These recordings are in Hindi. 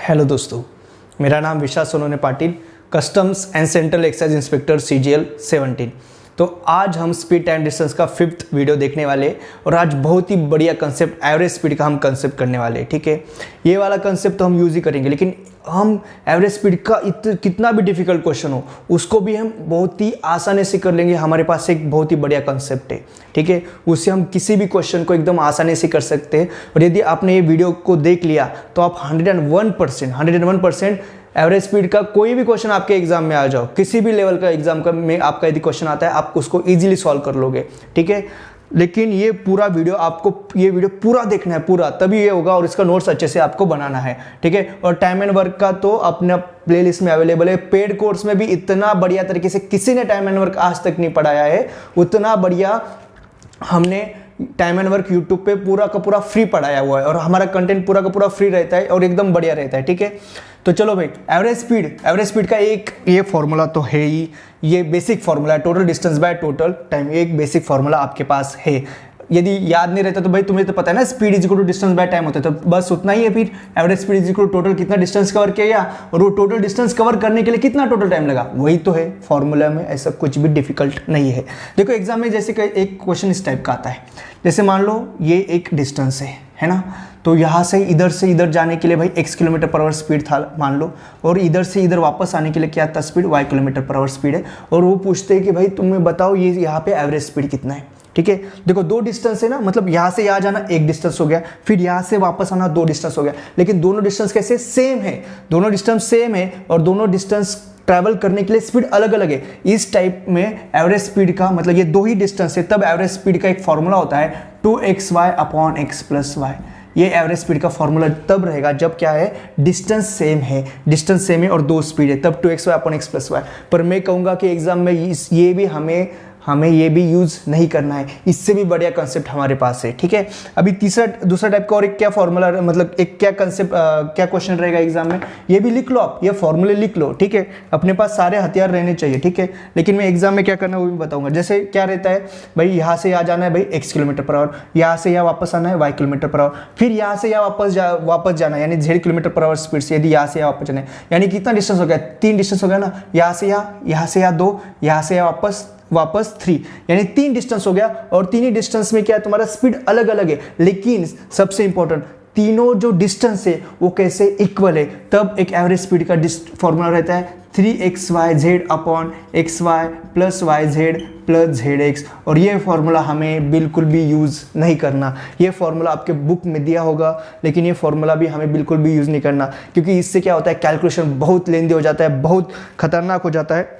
हेलो दोस्तों, मेरा नाम Vishal Sonone Patil, customs and central excise inspector CGL 17। तो आज हम स्पीड टाइम डिस्टेंस का 5th वीडियो देखने वाले और आज बहुत ही बढ़िया कंसेप्ट एवरेज स्पीड का हम कंसेप्ट करने वाले हैं। ठीक है, ये वाला कंसेप्ट तो हम यूज़ ही करेंगे, लेकिन हम एवरेज स्पीड का कितना भी डिफिकल्ट क्वेश्चन हो उसको भी हम बहुत ही आसानी से कर लेंगे। हमारे पास एक बहुत ही बढ़िया कंसेप्ट है, ठीक है, उससे हम किसी भी क्वेश्चन को एकदम आसानी से कर सकते हैं। और यदि आपने ये वीडियो को देख लिया तो आप 101% एवरेज स्पीड का कोई भी क्वेश्चन आपके एग्जाम में आ जाओ, किसी भी लेवल का एग्जाम का में आपका यदि क्वेश्चन आता है आप उसको इजीली सॉल्व कर लोगे। ठीक है, लेकिन ये पूरा वीडियो आपको ये वीडियो पूरा देखना है, पूरा, तभी ये होगा और इसका नोट्स अच्छे से आपको बनाना है। ठीक है, और टाइम एंड वर्क का तो अपने प्लेलिस्ट में अवेलेबल है। पेड कोर्स में भी इतना बढ़िया तरीके से किसी ने टाइम एंड वर्क आज तक नहीं पढ़ाया है, उतना बढ़िया हमने टाइम एंड वर्क यूट्यूब पे पूरा का पूरा फ्री पढ़ाया हुआ है और हमारा कंटेंट पूरा का पूरा फ्री रहता है और एकदम बढ़िया रहता है। ठीक है, तो चलो भाई, एवरेज स्पीड का एक ये फॉर्मूला तो है ही, ये बेसिक फॉर्मूला है, total distance by total time, एक बेसिक फॉर्मूला आपके पास है। यदि याद नहीं रहता तो भाई तुम्हें तो पता है ना, speed is equal to distance by time होता है, तो बस उतना ही है। फिर average speed is equal to total कितना डिस्टेंस कवर किया और वो टोटल डिस्टेंस कवर करने के लिए कितना टोटल टाइम लगा, वही तो है फॉर्मूला में। ऐसा कुछ भी डिफिकल्ट नहीं है। देखो एग्जाम में जैसे एक क्वेश्चन इस टाइप का आता है, जैसे मान लो ये एक डिस्टेंस है ना, तो यहाँ से इधर जाने के लिए भाई x kilometre per our speed था मान लो, और इधर से इधर वापस आने के लिए क्या था speed, y kilometre per our speed है। और वो पूछते हैं कि भाई तुम्हें बताओ ये यहाँ पे एवरेज स्पीड कितना है। ठीक है, देखो दो डिस्टेंस है ना, मतलब यहाँ से यहाँ जाना एक डिस्टेंस हो गया, फिर यहाँ से वापस आना दो डिस्टेंस हो गया, लेकिन दोनों डिस्टेंस कैसे सेम है, दोनों डिस्टेंस सेम है और दोनों डिस्टेंस ट्रैवल करने के लिए स्पीड अलग अलग है। इस टाइप में एवरेज स्पीड का मतलब ये दो ही डिस्टेंस है, तब एवरेज स्पीड का एक फॉर्मूला होता है 2xy upon x plus y। ये एवरेज स्पीड का फॉर्मूला तब रहेगा जब क्या है, डिस्टेंस सेम है और दो स्पीड है, तब 2xy upon x plus y। पर मैं कहूँगा कि एग्जाम में ये भी हमें ये भी यूज नहीं करना है, इससे भी बढ़िया कंसेप्ट हमारे पास है। ठीक है, अभी दूसरा टाइप का और एक क्या फॉर्मूला, मतलब एक क्या कंसेप्ट क्या क्वेश्चन रहेगा एग्जाम में, ये भी लिख लो आप, ये फॉर्मूले लिख लो। ठीक है, अपने पास सारे हथियार रहने चाहिए। ठीक है, लेकिन मैं एग्जाम में क्या करना है वो भी बताऊंगा। जैसे क्या रहता है भाई, यहाँ से यहाँ जाना है भाई x किलोमीटर पर आवर, यहाँ से यहाँ वापस आना है y किलोमीटर पर आवर, फिर यहाँ से यहाँ वापस जाना है यानी z kilometre per our speed से, यदि यहाँ से यहाँ वापस जाना है, यानी कितना डिस्टेंस हो गया, 3 डिस्टेंस हो गया ना, यहाँ से यहाँ 2, यहाँ से यहाँ वापस 3, यानी 3 डिस्टेंस हो गया। और तीन ही में क्या है, तुम्हारा स्पीड अलग अलग है, लेकिन सबसे इंपॉर्टेंट तीनों जो डिस्टेंस है वो कैसे इक्वल है, तब एक एवरेज स्पीड का फॉर्मूला रहता है 3xyz upon xy plus yz plus zx। और ये फॉर्मूला हमें बिल्कुल भी यूज़ नहीं करना। ये फॉर्मूला आपके बुक में दिया होगा, लेकिन ये फॉर्मूला भी हमें बिल्कुल भी यूज़ नहीं करना, क्योंकि इससे क्या होता है, कैलकुलेशन बहुत लेंदी हो जाता है, बहुत खतरनाक हो जाता है।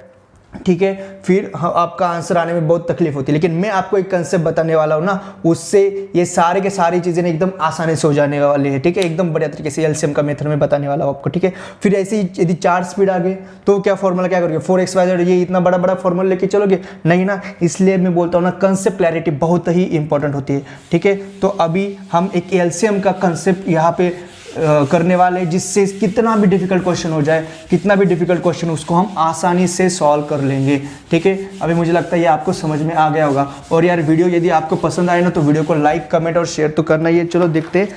ठीक है, फिर आपका आंसर आने में बहुत तकलीफ होती है। लेकिन मैं आपको एक कंसेप्ट बताने वाला हूँ ना, उससे ये सारे के सारी चीज़ें एकदम आसानी से हो जाने वाली है। ठीक है, एकदम बढ़िया तरीके से एलसीएम का मेथड में बताने वाला हूँ आपको। ठीक है, फिर ऐसे ही यदि 4 स्पीड आ गए तो क्या फॉर्मूला क्या करोगे, 4xyz, ये इतना बड़ा फॉर्मूला लेके चलोगे नहीं ना। इसलिए मैं बोलता हूँ ना, कंसेप्ट क्लैरिटी बहुत ही इंपॉर्टेंट होती है। ठीक है, तो अभी हम एक एलसीएम का कंसेप्ट यहाँ पे करने वाले, जिससे कितना भी डिफिकल्ट क्वेश्चन हो जाए, कितना भी डिफिकल्ट क्वेश्चन उसको हम आसानी से सॉल्व कर लेंगे। ठीक है, अभी मुझे लगता है ये आपको समझ में आ गया होगा। और यार वीडियो यदि आपको पसंद आए ना तो वीडियो को लाइक कमेंट और शेयर तो करना ही है। चलो देखते हैं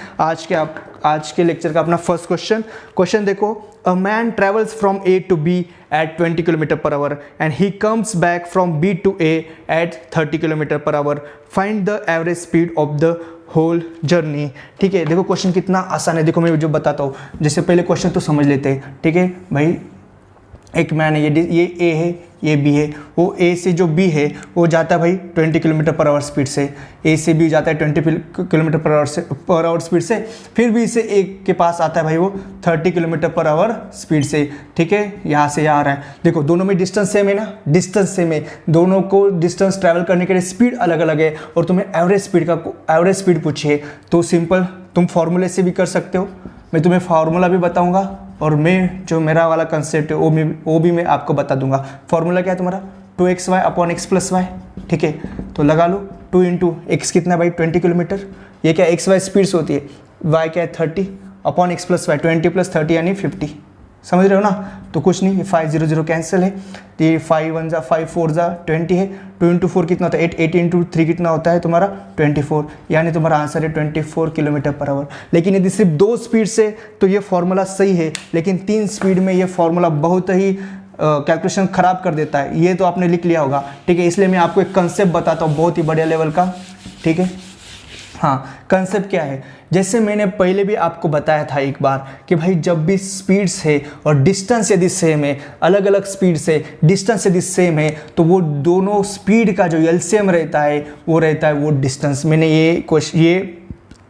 आज के लेक्चर का अपना फर्स्ट क्वेश्चन देखो। A man travels from A to B at 20 kilometre per hour and he comes back from B to A at 30 kilometre per hour, find the average speed of the whole journey. ठीक है, देखो क्वेश्चन कितना आसान है। देखो मैं जो बताता हूँ, जैसे पहले क्वेश्चन तो समझ लेते हैं। ठीक है भाई, एक मैन है, ये A है, ये B है, वो A से जो B है वो जाता है भाई 20 किलोमीटर पर आवर स्पीड से, A से B जाता है 20 किलोमीटर पर आवर स्पीड से, फिर B से A के पास आता है भाई वो 30 किलोमीटर पर आवर स्पीड से। ठीक है, यहाँ से यहाँ आ रहा है, देखो दोनों में डिस्टेंस सेम है ना, डिस्टेंस सेम है, दोनों को डिस्टेंस ट्रैवल करने के लिए स्पीड अलग अलग है, और तुम्हें एवरेज स्पीड पूछिए तो सिंपल तुम फॉर्मूले से भी कर सकते हो। मैं तुम्हें फार्मूला भी बताऊंगा और मैं जो मेरा वाला कंसेप्ट है वो भी मैं आपको बता दूंगा। फार्मूला क्या है तुम्हारा, 2xy upon x plus y। ठीक है, तो लगा लो 2 इंटू x कितना भाई 20 किलोमीटर, ये क्या xy स्पीड्स होती है, y क्या है 30 upon x plus y, 20 plus 30 यानी 50। समझ रहे हो ना। तो कुछ नहीं, 5 0 0 कैंसिल है, तो ये 5 1 जा 5 4 जा 20 है, 2 इंटू 4 कितना होता है 8, 8 इंटू 3 कितना होता है तुम्हारा 24, यानी तुम्हारा आंसर है 24 किलोमीटर पर आवर। लेकिन यदि सिर्फ 2 स्पीड से तो ये फॉर्मूला सही है, लेकिन 3 स्पीड में ये फॉर्मूला बहुत ही कैलकुलेशन खराब कर देता है। ये तो आपने लिख लिया होगा, ठीक है। इसलिए मैं आपको एक कंसेप्ट बताता हूँ बहुत ही बढ़िया लेवल का, ठीक है। हाँ, कंसेप्ट क्या है, जैसे मैंने पहले भी आपको बताया था एक बार कि भाई जब भी स्पीड्स है और डिस्टेंस यदि सेम है, अलग अलग स्पीड से डिस्टेंस यदि सेम है, तो वो दोनों स्पीड का जो एलसीएम रहता है वो रहता है वो डिस्टेंस। मैंने ये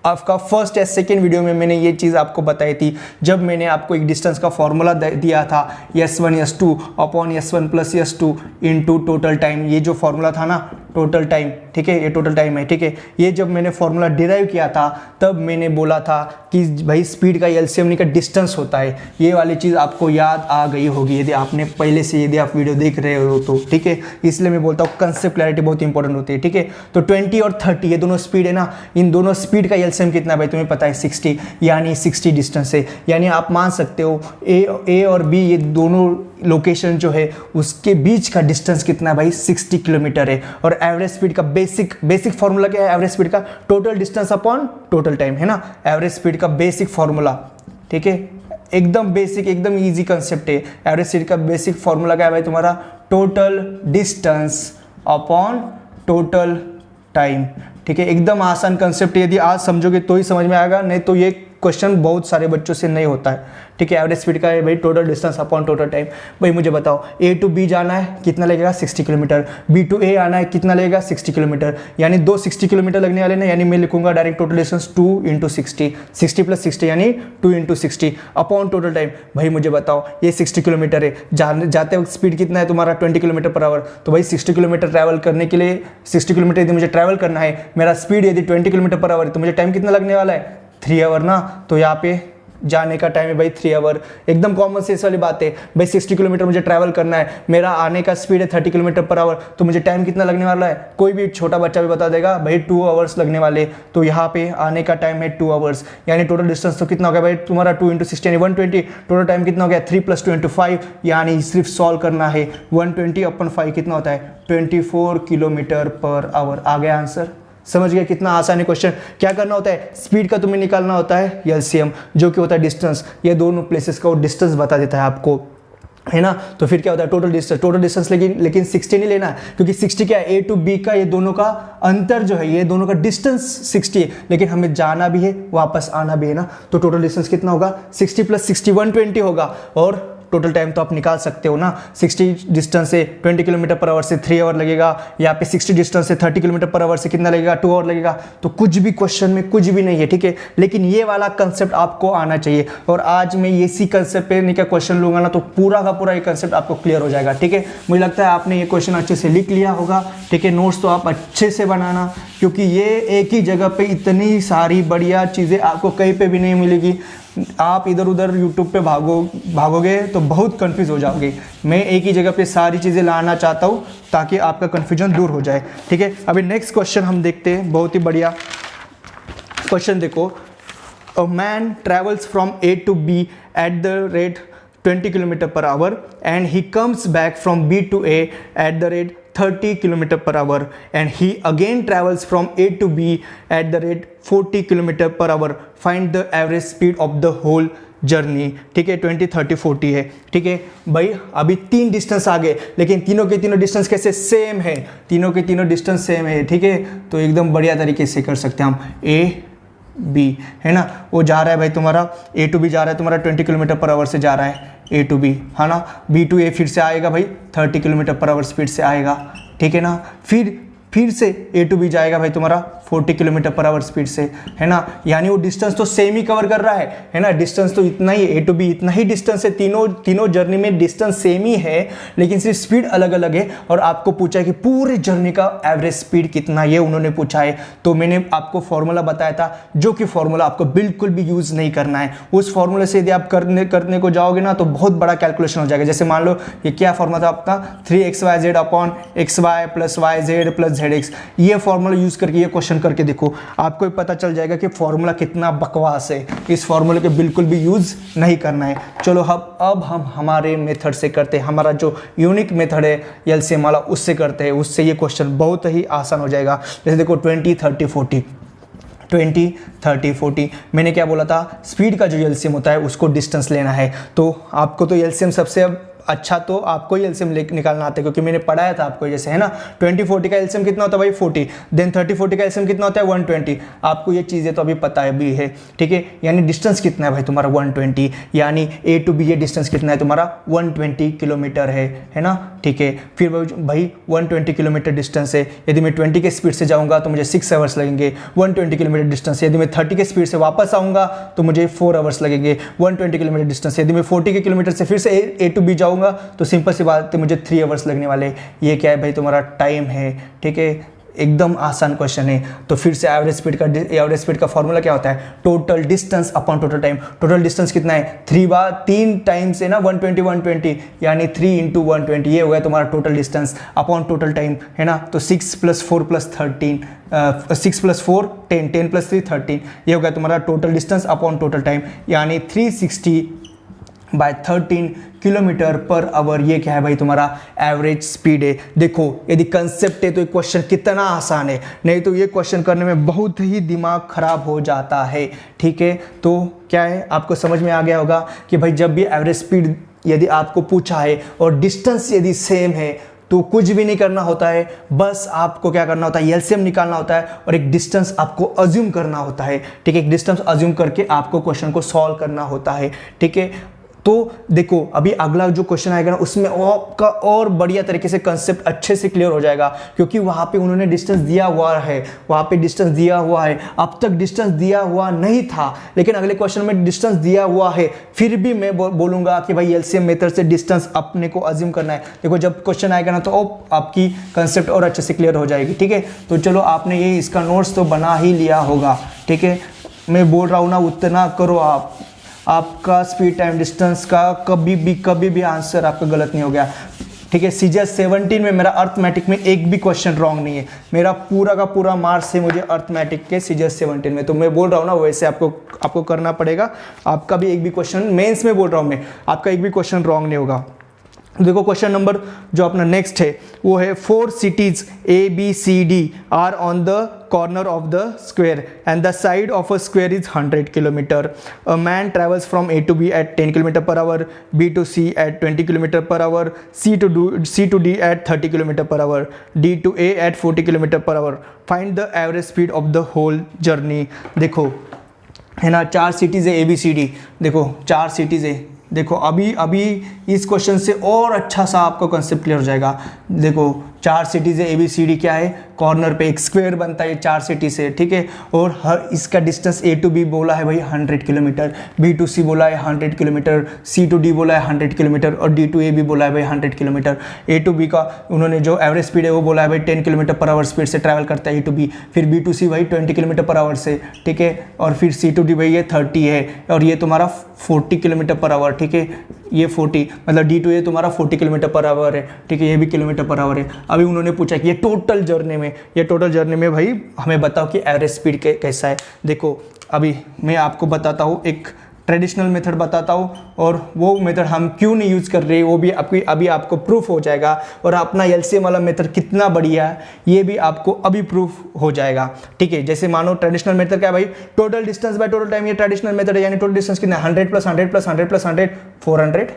आपका फर्स्ट या सेकेंड वीडियो में मैंने ये चीज़ आपको बताई थी, जब मैंने आपको एक डिस्टेंस का फॉर्मूला दिया था S1 S2 upon S1 plus S2 into total time. ये जो फॉर्मूला था ना टोटल टाइम, ठीक है, ये टोटल टाइम है, ठीक है। ये जब मैंने फॉर्मूला डिराइव किया था तब मैंने बोला था कि भाई स्पीड का एलसीएम नहीं का डिस्टेंस होता है। ये वाली चीज़ आपको याद आ गई होगी यदि आपने पहले से यदि आप वीडियो देख रहे हो तो, ठीक है। इसलिए मैं बोलता हूँ कंसेप्ट क्लैरिटी बहुत इंपॉर्टेंट होती है, ठीक है। तो 20 और 30 ये दोनों स्पीड है ना, इन दोनों स्पीड का एलसीएम कितना भाई तुम्हें पता है 60, यानी 60 डिस्टेंस है। यानी आप मान सकते हो ए और बी ये दोनों लोकेशन जो है उसके बीच का डिस्टेंस कितना है भाई 60 किलोमीटर है। और एवरेज स्पीड का बेसिक फॉर्मूला क्या है, एवरेज स्पीड का total distance upon total time, है ना। एवरेज स्पीड का बेसिक फॉर्मूला, ठीक है, एकदम बेसिक एकदम इजी कंसेप्ट है। एवरेज स्पीड का बेसिक फॉर्मूला क्या है भाई तुम्हारा total distance upon total time, ठीक है। एकदम आसान कंसेप्ट, यदि आज समझोगे तो ही समझ में आएगा, नहीं तो ये क्वेश्चन बहुत सारे बच्चों से नहीं होता है, ठीक है। एवरेज स्पीड का है भाई total distance upon total time. भाई मुझे बताओ A to B जाना है कितना लगेगा 60 किलोमीटर, B to A आना है कितना लगेगा 60 किलोमीटर, यानी 2 60 किलोमीटर लगने वाले ना, यानी मैं लिखूंगा direct total distance 2 into 60, 60 plus 60 यानी 2 इंटू 60 अपॉन टोटल टाइम। भाई मुझे बताओ ये 60 किलोमीटर है, जाते वक्त स्पीड कितना है तुम्हारा 20 किलोमीटर पर आवर। तो भाई 60 किलोमीटर ट्रैवल करने के लिए 60 किलोमीटर यदि मुझे ट्रैवल करना है, मेरा स्पीड यदि 20 किलोमीटर पर आवर है, तो मुझे टाइम कितना लगने वाला है 3 आवर ना। तो यहाँ पे जाने का टाइम है भाई 3 आवर, एकदम कॉमन सेंस वाली बात है। भाई 60 किलोमीटर मुझे ट्रैवल करना है, मेरा आने का स्पीड है 30 किलोमीटर पर आवर, तो मुझे टाइम कितना लगने वाला है, कोई भी छोटा बच्चा भी बता देगा भाई 2 आवर्स लगने वाले। तो यहाँ पे आने का टाइम है 2 आवर्स, यानी टोटल डिस्टेंस तो कितना हो गया भाई तुम्हारा 2 इंटू 60 यानी 120। टोटल टाइम कितना हो गया 3 + 2 इंटू 5, यानी सिर्फ सॉल्व करना है 120 अपन 5 कितना होता है 24 किलोमीटर पर आवर। आ गया आंसर, समझ गया कितना आसान है क्वेश्चन। क्या करना होता है, स्पीड का तुम्हें निकालना होता है एलसीएम, जो कि होता है डिस्टेंस। ये दोनों प्लेसेस का वो डिस्टेंस बता देता है आपको, है ना। तो फिर क्या होता है टोटल डिस्टेंस, लेकिन 60 नहीं लेना है, क्योंकि 60 क्या है A to B का ये दोनों का अंतर जो है, ये दोनों का डिस्टेंस 60 है, लेकिन हमें जाना भी है वापस आना भी है ना। तो टोटल डिस्टेंस कितना होगा 60 + 60 120 होगा। और टोटल टाइम तो आप निकाल सकते हो ना, 60 डिस्टेंस से 20 किलोमीटर पर आवर से 3 आवर लगेगा, यहाँ पे 60 डिस्टेंस से 30 किलोमीटर पर आवर से कितना लगेगा 2 आवर लगेगा। तो कुछ भी क्वेश्चन में कुछ भी नहीं है, ठीक है, लेकिन ये वाला कंसेप्ट आपको आना चाहिए। और आज मैं इसी कंसेप्ट पे नहीं का क्वेश्चन लूंगा ना, तो पूरा का पूरा ये कंसेप्ट आपको क्लियर हो जाएगा, ठीक है। मुझे लगता है आपने ये क्वेश्चन अच्छे से लिख लिया होगा, ठीक है। नोट्स तो आप अच्छे से बनाना, क्योंकि ये एक ही जगह पे इतनी सारी बढ़िया चीज़ें आपको कहीं पे भी नहीं मिलेगी। आप इधर उधर यूट्यूब पे भागोगे तो बहुत कंफ्यूज हो जाओगे। मैं एक ही जगह पे सारी चीज़ें लाना चाहता हूँ ताकि आपका कन्फ्यूजन दूर हो जाए, ठीक है। अभी नेक्स्ट क्वेश्चन हम देखते हैं, बहुत ही बढ़िया क्वेश्चन देखो। A man travels from A to B at the rate 20 kilometre per hour and he comes back from B to A at the rate 30 kilometre per hour and he again travels from A to B at the rate 40 kilometre per hour. Find the average speed of the whole journey, ठीक है। 20 30 40 है, ठीक है भाई। अभी 3 डिस्टेंस आ गए, लेकिन तीनों के तीनों डिस्टेंस कैसे सेम है, तीनों के तीनों डिस्टेंस सेम है, ठीक है। तो एकदम बढ़िया तरीके से कर सकते हैं हम। A B है ना, वो जा रहा है भाई तुम्हारा A to B जा रहा है तुम्हारा 20 किलोमीटर पर आवर से जा रहा है A to B, है ना। B to A फिर से आएगा भाई 30 किलोमीटर पर आवर स्पीड से आएगा, ठीक है ना। फिर से A to B जाएगा भाई तुम्हारा 40 किलोमीटर पर आवर स्पीड से, है ना। यानी वो डिस्टेंस तो सेम ही कवर कर रहा है ना। डिस्टेंस तो इतना ही, A to B इतना ही डिस्टेंस है, तीनों जर्नी में डिस्टेंस सेम ही है, लेकिन सिर्फ स्पीड अलग अलग है। और आपको पूछा है कि पूरे जर्नी का एवरेज स्पीड कितना, ये उन्होंने पूछा है। तो मैंने आपको फॉर्मूला बताया था, जो कि फॉर्मूला आपको बिल्कुल भी यूज नहीं करना है। उस फॉर्मूले से यदि आप करने को जाओगे ना तो बहुत बड़ा कैलकुलेशन हो जाएगा। जैसे मान लो ये क्या फॉर्मूला था आपका 3xyz upon xy + yz + ZX। ये फॉर्मूला यूज़ करके ये क्वेश्चन करके देखो, आपको भी पता चल जाएगा कि फॉर्मूला कितना बकवास है। इस फॉर्मूले के बिल्कुल भी यूज़ नहीं करना है। चलो अब हम हमारे मेथड से करते हैं, हमारा जो यूनिक मेथड है एलसीएम वाला उससे करते हैं। उससे ये क्वेश्चन बहुत ही आसान हो जाएगा। जैसे देखो 20, 30, 40, 20, 30, 40, मैंने क्या बोला था, स्पीड का जो एलसीएम होता है उसको डिस्टेंस लेना है। तो आपको तो एलसीएम सबसे अच्छा तो आपको ही एलसीएम निकालना आता है, क्योंकि मैंने पढ़ाया था आपको, जैसे है ना 20, 40 का एलसीएम कितना होता है भाई 40, देन 30, 40 का एलसीएम कितना होता है 120। आपको ये चीज़ें तो अभी पता है भी है, ठीक है। यानी डिस्टेंस कितना है भाई तुम्हारा 120, यानी ए टू बी ये डिस्टेंस कितना है तुम्हारा 120 किलोमीटर है ना, ठीक है। फिर भाई 120 किलोमीटर डिस्टेंस है, यदि मैं 20 के स्पीड से जाऊँगा तो मुझे 6 आवर्स लगेंगे। 120 किलोमीटर डिस्टेंस, यदि मैं 30 के स्पीड से वापस आऊँगा तो मुझे 4 आवर्स लगेंगे। 120 किलोमीटर डिस्टेंस, यदि मैं 40 के किलोमीटर से फिर से ए टू बी जाऊँगा तो सिंपल सी बात है मुझे 3 आवर्स लगने वाले। ये क्या है भाई तुम्हारा टाइम है, ठीक है। एकदम आसान क्वेश्चन है। तो फिर से एवरेज स्पीड का फॉर्मूला क्या होता है, total distance upon total time. Total distance कितना है 3 टाइम्स है ना 120, यानी 3 × 120, ये हो गया तुम्हारा total distance upon total time, है ना। तो 6 + 4 + 13, 6 + 4 10, 10 + 3 13, ये हो गया तुम्हारा total distance upon total time, यानी 360/13 किलोमीटर पर आवर। ये क्या है भाई तुम्हारा एवरेज स्पीड है। देखो यदि कंसेप्ट है तो ये क्वेश्चन कितना आसान है, नहीं तो ये क्वेश्चन करने में बहुत ही दिमाग खराब हो जाता है, ठीक है। तो क्या है, आपको समझ में आ गया होगा कि भाई जब भी एवरेज स्पीड यदि आपको पूछा है और डिस्टेंस यदि सेम है तो कुछ भी नहीं करना होता है, बस आपको क्या करना होता है, एलसीएम निकालना होता है और एक डिस्टेंस आपको अज्यूम करना होता है, ठीक है। एक डिस्टेंस अज्यूम करके आपको क्वेश्चन को सॉल्व करना होता है, ठीक है। तो देखो अभी अगला जो क्वेश्चन आएगा ना उसमें आपका और बढ़िया तरीके से कंसेप्ट अच्छे से क्लियर हो जाएगा, क्योंकि वहाँ पे उन्होंने डिस्टेंस दिया हुआ है, वहाँ पे डिस्टेंस दिया हुआ है। अब तक डिस्टेंस दिया हुआ नहीं था, लेकिन अगले क्वेश्चन में डिस्टेंस दिया हुआ है, फिर भी मैं बोलूँगा कि भाई एलसीएम मेथड से डिस्टेंस अपने को अज्यूम करना है। देखो जब क्वेश्चन आएगा ना तो आपकी कंसेप्ट और अच्छे से क्लियर हो जाएगी, ठीक है। तो चलो आपने ये इसका नोट्स तो बना ही लिया होगा, ठीक है। मैं बोल रहा हूँ ना उतना करो आप, आपका स्पीड टाइम डिस्टेंस का कभी भी आंसर आपका गलत नहीं हो गया, ठीक है। सीजीएल 17 में मेरा अर्थमेटिक में एक भी क्वेश्चन रॉन्ग नहीं है, मेरा पूरा का पूरा मार्क्स है मुझे अर्थमेटिक के सीजीएल 17 में। तो मैं बोल रहा हूँ ना वैसे आपको करना पड़ेगा, आपका भी एक भी क्वेश्चन मेंस में बोल रहा हूँ मैं, आपका एक भी क्वेश्चन रॉन्ग नहीं होगा। देखो क्वेश्चन नंबर जो अपना नेक्स्ट है वो है 4 cities ABCD are on the corner of the square and the side of a square is 100 kilometer. A man travels from A to B at 10 km per hour, B to C at 20 km per hour, C to D at 30 km per hour, D to A at 40 km per hour. Find the average speed of the whole journey. देखो है ना 4 cities है ABCD, देखो 4 cities है। देखो अभी इस क्वेश्चन से और अच्छा सा आपका कंसेप्ट क्लियर हो जाएगा। देखो 4 सिटीज़ है ABCD, क्या है कॉर्नर पे एक स्क्वायर बनता है 4 सिटी से, ठीक है। और हर इसका डिस्टेंस A to B बोला है भाई 100 किलोमीटर, B to C बोला है 100 किलोमीटर, C to D बोला है 100 किलोमीटर और D to A भी बोला है भाई 100 किलोमीटर। A to B का उन्होंने जो एवरेज स्पीड है वो बोला है भाई 10 किलोमीटर पर आवर स्पीड से ट्रैवल करता है A to B। फिर B to C भाई 20 किलोमीटर पर आवर से, ठीक है। और फिर C to D भाई ये 30 है और ये तुम्हारा 40 किलोमीटर पर आवर, ठीक है। ये 40 मतलब D to A तुम्हारा 40 किलोमीटर पर आवर है, ठीक है। ये भी किलोमीटर पर आवर है। अभी उन्होंने पूछा कि ये टोटल जर्नी में भाई हमें बताओ कि एवरेज स्पीड कैसा है। देखो अभी मैं आपको बताता हूँ, एक ट्रेडिशनल मेथड बताता हूँ और वो मेथड हम क्यों नहीं यूज़ कर रहे वो भी अभी आपको प्रूफ हो जाएगा। और अपना एलसीएम वाला मेथड कितना बढ़िया है ये भी आपको अभी प्रूफ हो जाएगा, ठीक है। जैसे मानो ट्रेडिशनल मेथड क्या है भाई, total distance by total time, ये ट्रेडिशनल मेथड है। यानी टोटल डिस्टेंस कितना 100 + 100 + 100 + 100 400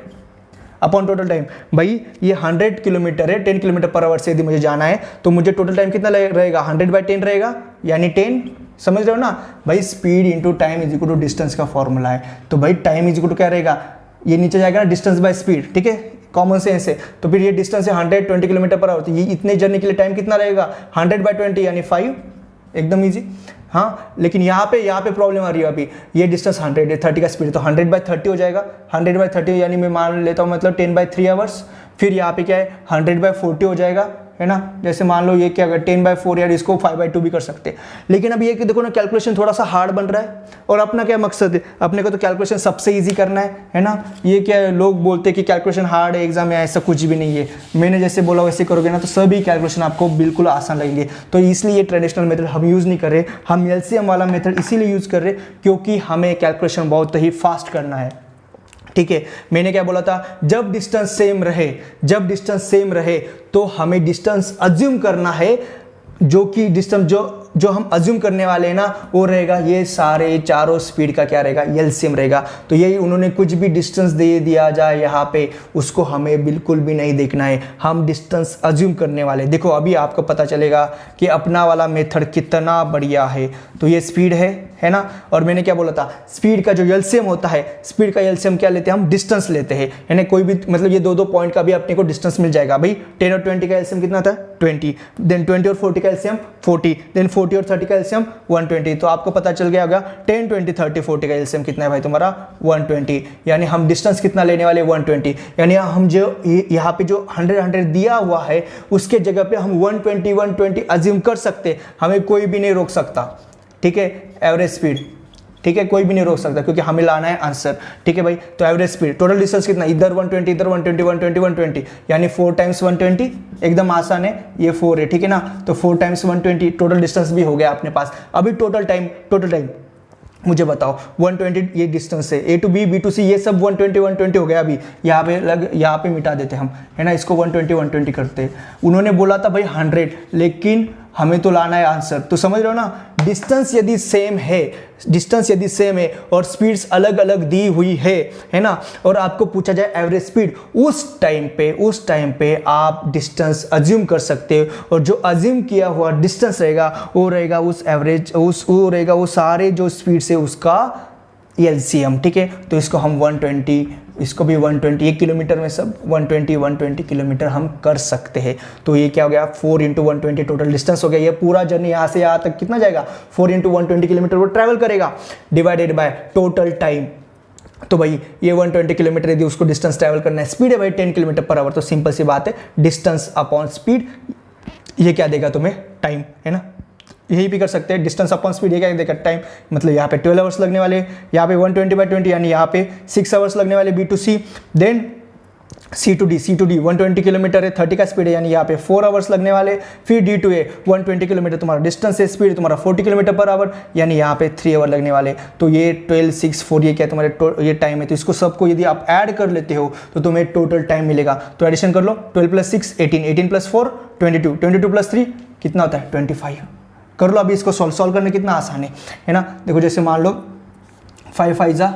अपॉन टोटल टाइम। भाई ये 100 किलोमीटर है, 10 किलोमीटर पर आवर से यदि मुझे जाना है तो मुझे टोटल टाइम कितना रहेगा 100/10 रहेगा, यानी 10। समझ रहे हो ना भाई, speed into time is equal to distance का फॉर्मूला है। तो भाई टाइम इज इक्वल टू क्या रहेगा, ये नीचे जाएगा ना डिस्टेंस बाय स्पीड, ठीक है, कॉमन सेंस है। तो फिर ये डिस्टेंस है 120 किलोमीटर पर आवर, तो ये इतने जर्नी के लिए टाइम कितना रहेगा 100/20 यानी 5, एकदम ईजी। हाँ लेकिन यहाँ पे प्रॉब्लम आ रही है। अभी ये डिस्टेंस 100 है, 30 का स्पीड, तो 100/30 हो जाएगा। 100/30 यानी मैं मान लेता हूँ मतलब 10/3 आवर्स। फिर यहाँ पे क्या है 100/40 हो जाएगा, है ना। जैसे मान लो ये क्या अगर 10/4 यार इसको 5/2 भी कर सकते हैं। लेकिन अब ये कि देखो ना कैलकुलेशन थोड़ा सा हार्ड बन रहा है और अपना क्या मकसद है, अपने को तो कैलकुलेशन सबसे ईजी करना है ना। ये क्या लोग बोलते हैं कि कैलकुलेशन हार्ड है एग्जाम में, ऐसा कुछ भी नहीं है। मैंने जैसे बोला वैसे करोगे ना तो सभी कैलकुलेशन आपको बिल्कुल आसान लगेंगे। तो इसलिए ये ट्रेडिशनल मेथड हम यूज़ नहीं कर रहे, हम एलसीएम वाला मेथड इसीलिए यूज़ कर रहे क्योंकि हमें कैलकुलेशन बहुत ही फास्ट करना है। ठीक है, मैंने क्या बोला था, जब डिस्टेंस सेम रहे तो हमें डिस्टेंस अज्यूम करना है, जो कि डिस्टेंस जो हम अज्यूम करने वाले हैं ना वो रहेगा ये सारे चारों स्पीड का क्या रहेगा, एलसीएम रहेगा। तो यही उन्होंने कुछ भी डिस्टेंस दे दिया जाए यहाँ पे उसको हमें बिल्कुल भी नहीं देखना है, हम डिस्टेंस अज्यूम करने वाले। देखो अभी आपको पता चलेगा कि अपना वाला मेथड कितना बढ़िया है। तो ये स्पीड है ना, और मैंने क्या बोला था, स्पीड का जो एलसीएम होता है, स्पीड का एलसीएम क्या लेते हैं हम, डिस्टेंस लेते हैं, यानी कोई भी मतलब ये दो पॉइंट का भी अपने को डिस्टेंस मिल जाएगा। भाई 10 और 20 का एलसीएम कितना था 20, देन 20 और 40 का एलसीएम 40, देन 40 और 30 का एलसीएम 120। तो आपको पता चल गया होगा 10, 20, 30, 40 का एलसीएम कितना है भाई तुम्हारा 120, यानी हम डिस्टेंस कितना लेने वाले 120, यानी हम जो यहाँ पे जो 100 दिया हुआ है उसके जगह पे हम 120 अज्यूम कर सकते, हमें कोई भी नहीं रोक सकता। ठीक है, एवरेज स्पीड, ठीक है, कोई भी नहीं रोक सकता क्योंकि हमें लाना है आंसर। ठीक है भाई, तो एवरेज स्पीड, टोटल डिस्टेंस कितना, इधर 120 इधर 120 120 120, यानी 4 टाइम्स 120, एकदम आसान है, ये 4 है। ठीक है ना, तो 4 टाइम्स 120 टोटल डिस्टेंस भी हो गया अपने पास। अभी टोटल टाइम मुझे बताओ, 120 ये डिस्टेंस है, A to B B to C ये सब 120 हो गया। अभी यहाँ पे मिटा देते हम, है ना, इसको 120 करते हैं। उन्होंने बोला था भाई 100, लेकिन हमें तो लाना है आंसर। तो समझ रहे हो ना, डिस्टेंस यदि सेम है और स्पीड्स अलग अलग दी हुई है ना, और आपको पूछा जाए एवरेज स्पीड, उस टाइम पे आप डिस्टेंस अज्यूम कर सकते हो, और जो अज्यूम किया हुआ डिस्टेंस रहेगा वो रहेगा उस एवरेज वो रहेगा वो सारे जो स्पीड से उसका एलसीएम। ठीक है, तो इसको हम 120, इसको भी 120, 1 किलोमीटर में सब 120 किलोमीटर हम कर सकते हैं। तो ये क्या हो गया, 4 × 120 टोटल डिस्टेंस हो गया। ये पूरा जर्नी यहाँ से यहाँ तक कितना जाएगा, 4 × 120 किलोमीटर वो ट्रैवल करेगा, डिवाइडेड बाय टोटल टाइम। तो भाई ये 120 किलोमीटर यदि उसको डिस्टेंस ट्रैवल करना है, स्पीड है भाई 10 km/h, तो सिंपल सी बात है, डिस्टेंस अपॉन स्पीड, ये क्या देगा तुम्हें, टाइम, है ना। यही भी कर सकते हैं, डिस्टेंस अपॉन स्पीड, ये क्या देगा, टाइम। मतलब यहाँ पे 12 आवर्स लगने वाले, यहाँ पे 120/20 यानी यहाँ पे 6 आवर्स लगने वाले B to C, then C to D 120 किलोमीटर है, 30 का स्पीड है, यानी यहाँ पे 4 आवर्स लगने वाले। फिर D to A 120 किलोमीटर तुम्हारा डिस्टेंस है, स्पीड तुम्हारा 40 km/h, यानी यहाँ पे 3 आवर लगने वाले। तो ये 12, 6, 4 ये क्या तुम्हारे ये टाइम है। तो इसको सबको यदि आप ऐड कर लेते हो तो तुम्हें टोटल टाइम मिलेगा। तो एडिशन कर लो, 12 + 6 18, 18 + 4 22, 22 + 3 कितना होता है 25। कर लो। अभी इसको सॉल्व करने कितना आसान है ना। देखो जैसे मान लो 5 5 जा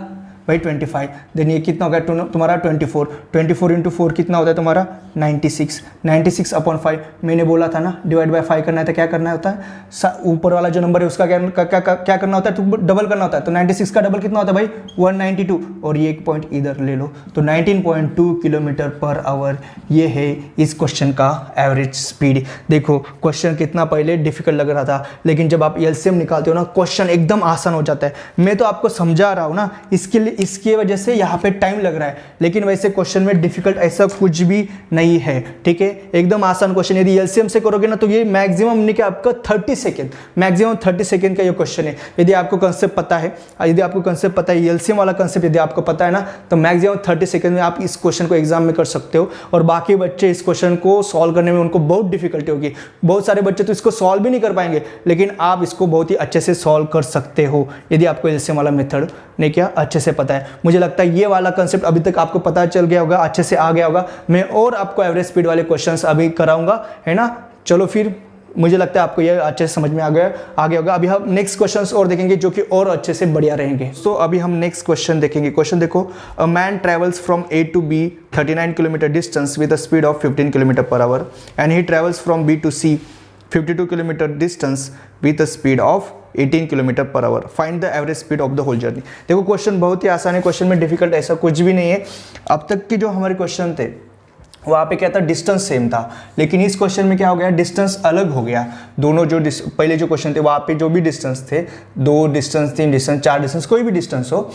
भाई 25, देन ये कितना हो गया तुम्हारा 24 × 4 कितना होता है तुम्हारा 96 अपॉन 5। मैंने बोला था ना डिवाइड बाय 5 करना है तो क्या करना होता है, ऊपर वाला जो नंबर है उसका क्या करना होता है, तो डबल करना होता है। तो 96 का डबल कितना होता है भाई 192, और ये एक पॉइंट इधर ले लो, तो 19.2 km/h ये है इस क्वेश्चन का एवरेज स्पीड। देखो क्वेश्चन कितना पहले डिफिकल्ट लग रहा था, लेकिन जब आप एलसीएम निकालते हो ना क्वेश्चन एकदम आसान हो जाता है। मैं तो आपको समझा रहा हूँ ना, इसकी वजह से यहाँ पे टाइम लग रहा है, लेकिन वैसे क्वेश्चन में डिफिकल्ट ऐसा कुछ भी नहीं है। ठीक है, एकदम आसान क्वेश्चन। यदि एलसीएम से करोगे ना तो ये मैक्सिमम नहीं कि आपका 30 सेकंड, मैक्सिमम 30 सेकंड का ये क्वेश्चन है। यदि आपको कंसेप्ट पता है, एलसीएम वाला कंसेप्ट यदि आपको पता है ना, तो मैक्सिमम 30 सेकंड में आप इस क्वेश्चन को एग्जाम में कर सकते हो। और बाकी बच्चे इस क्वेश्चन को सॉल्व करने में उनको बहुत डिफिकल्टी होगी। बहुत सारे बच्चे तो इसको सॉल्व भी नहीं कर पाएंगे, लेकिन आप इसको बहुत ही अच्छे से सॉल्व कर सकते हो यदि आपको एलसीएम वाला मेथड ने क्या अच्छे से पता है। मुझे लगता है ये वाला कंसेप्ट अभी तक आपको पता चल गया होगा, अच्छे से आ गया होगा। मैं और आपको एवरेज स्पीड वाले क्वेश्चंस अभी कराऊंगा, है ना। चलो फिर, मुझे लगता है आपको ये अच्छे से समझ में आ गया होगा। अभी हम नेक्स्ट क्वेश्चंस और देखेंगे जो कि और अच्छे से बढ़िया रहेंगे। तो अभी हम नेक्स्ट क्वेश्चन देखेंगे। क्वेश्चन देखो, a man travels from A to B 39 km distance with a speed of 15 km/h and he travels from B to C 52 km distance with a speed of 18 km/h। Find the average speed of the whole journey. देखो क्वेश्चन बहुत ही आसान है, क्वेश्चन में डिफिकल्ट ऐसा कुछ भी नहीं है। अब तक के जो हमारे क्वेश्चन थे वहाँ पे क्या था, डिस्टेंस सेम था, लेकिन इस क्वेश्चन में क्या हो गया, डिस्टेंस अलग हो गया। दोनों जो पहले जो क्वेश्चन थे वहाँ पे जो भी डिस्टेंस थे, 2 डिस्टेंस 3 डिस्टेंस 4 डिस्टेंस कोई भी डिस्टेंस हो,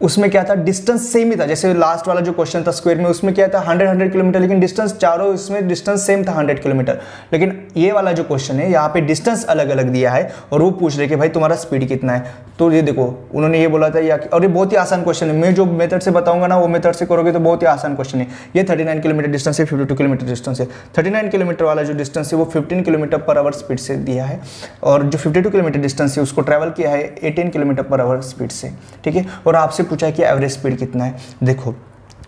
उसमें क्या था, डिस्टेंस सेम ही था, जैसे लास्ट वाला जो क्वेश्चन था स्क्वायर में, उसमें क्या था 100 किलोमीटर, लेकिन डिस्टेंस चारों इसमें डिस्टेंस सेम था 100 किलोमीटर। लेकिन ये वाला जो क्वेश्चन है यहाँ पे डिस्टेंस अलग अलग दिया है और वो पूछ रहे कि भाई तुम्हारा स्पीड कितना है। तो ये देखो उन्होंने ये बोला था या, और ये बहुत ही आसान क्वेश्चन है, मैं जो मेथड से बताऊंगा ना वो मेथड से करोगे तो बहुत ही आसान क्वेश्चन है। ये 39 किलोमीटर डिस्टेंस है, 52 किलोमीटर डिस्टेंस है। 39 किलोमीटर वाला जो डिस्टेंस है वो 15 किलोमीटर पर आवर स्पीड से दिया है, और जो 52 किलोमीटर डिस्टेंस है उसको ट्रैवल किया है 18 किलोमीटर पर आवर स्पीड से, ठीक है। और आपसे पूछा है कि एवरेज स्पीड कितना है। देखो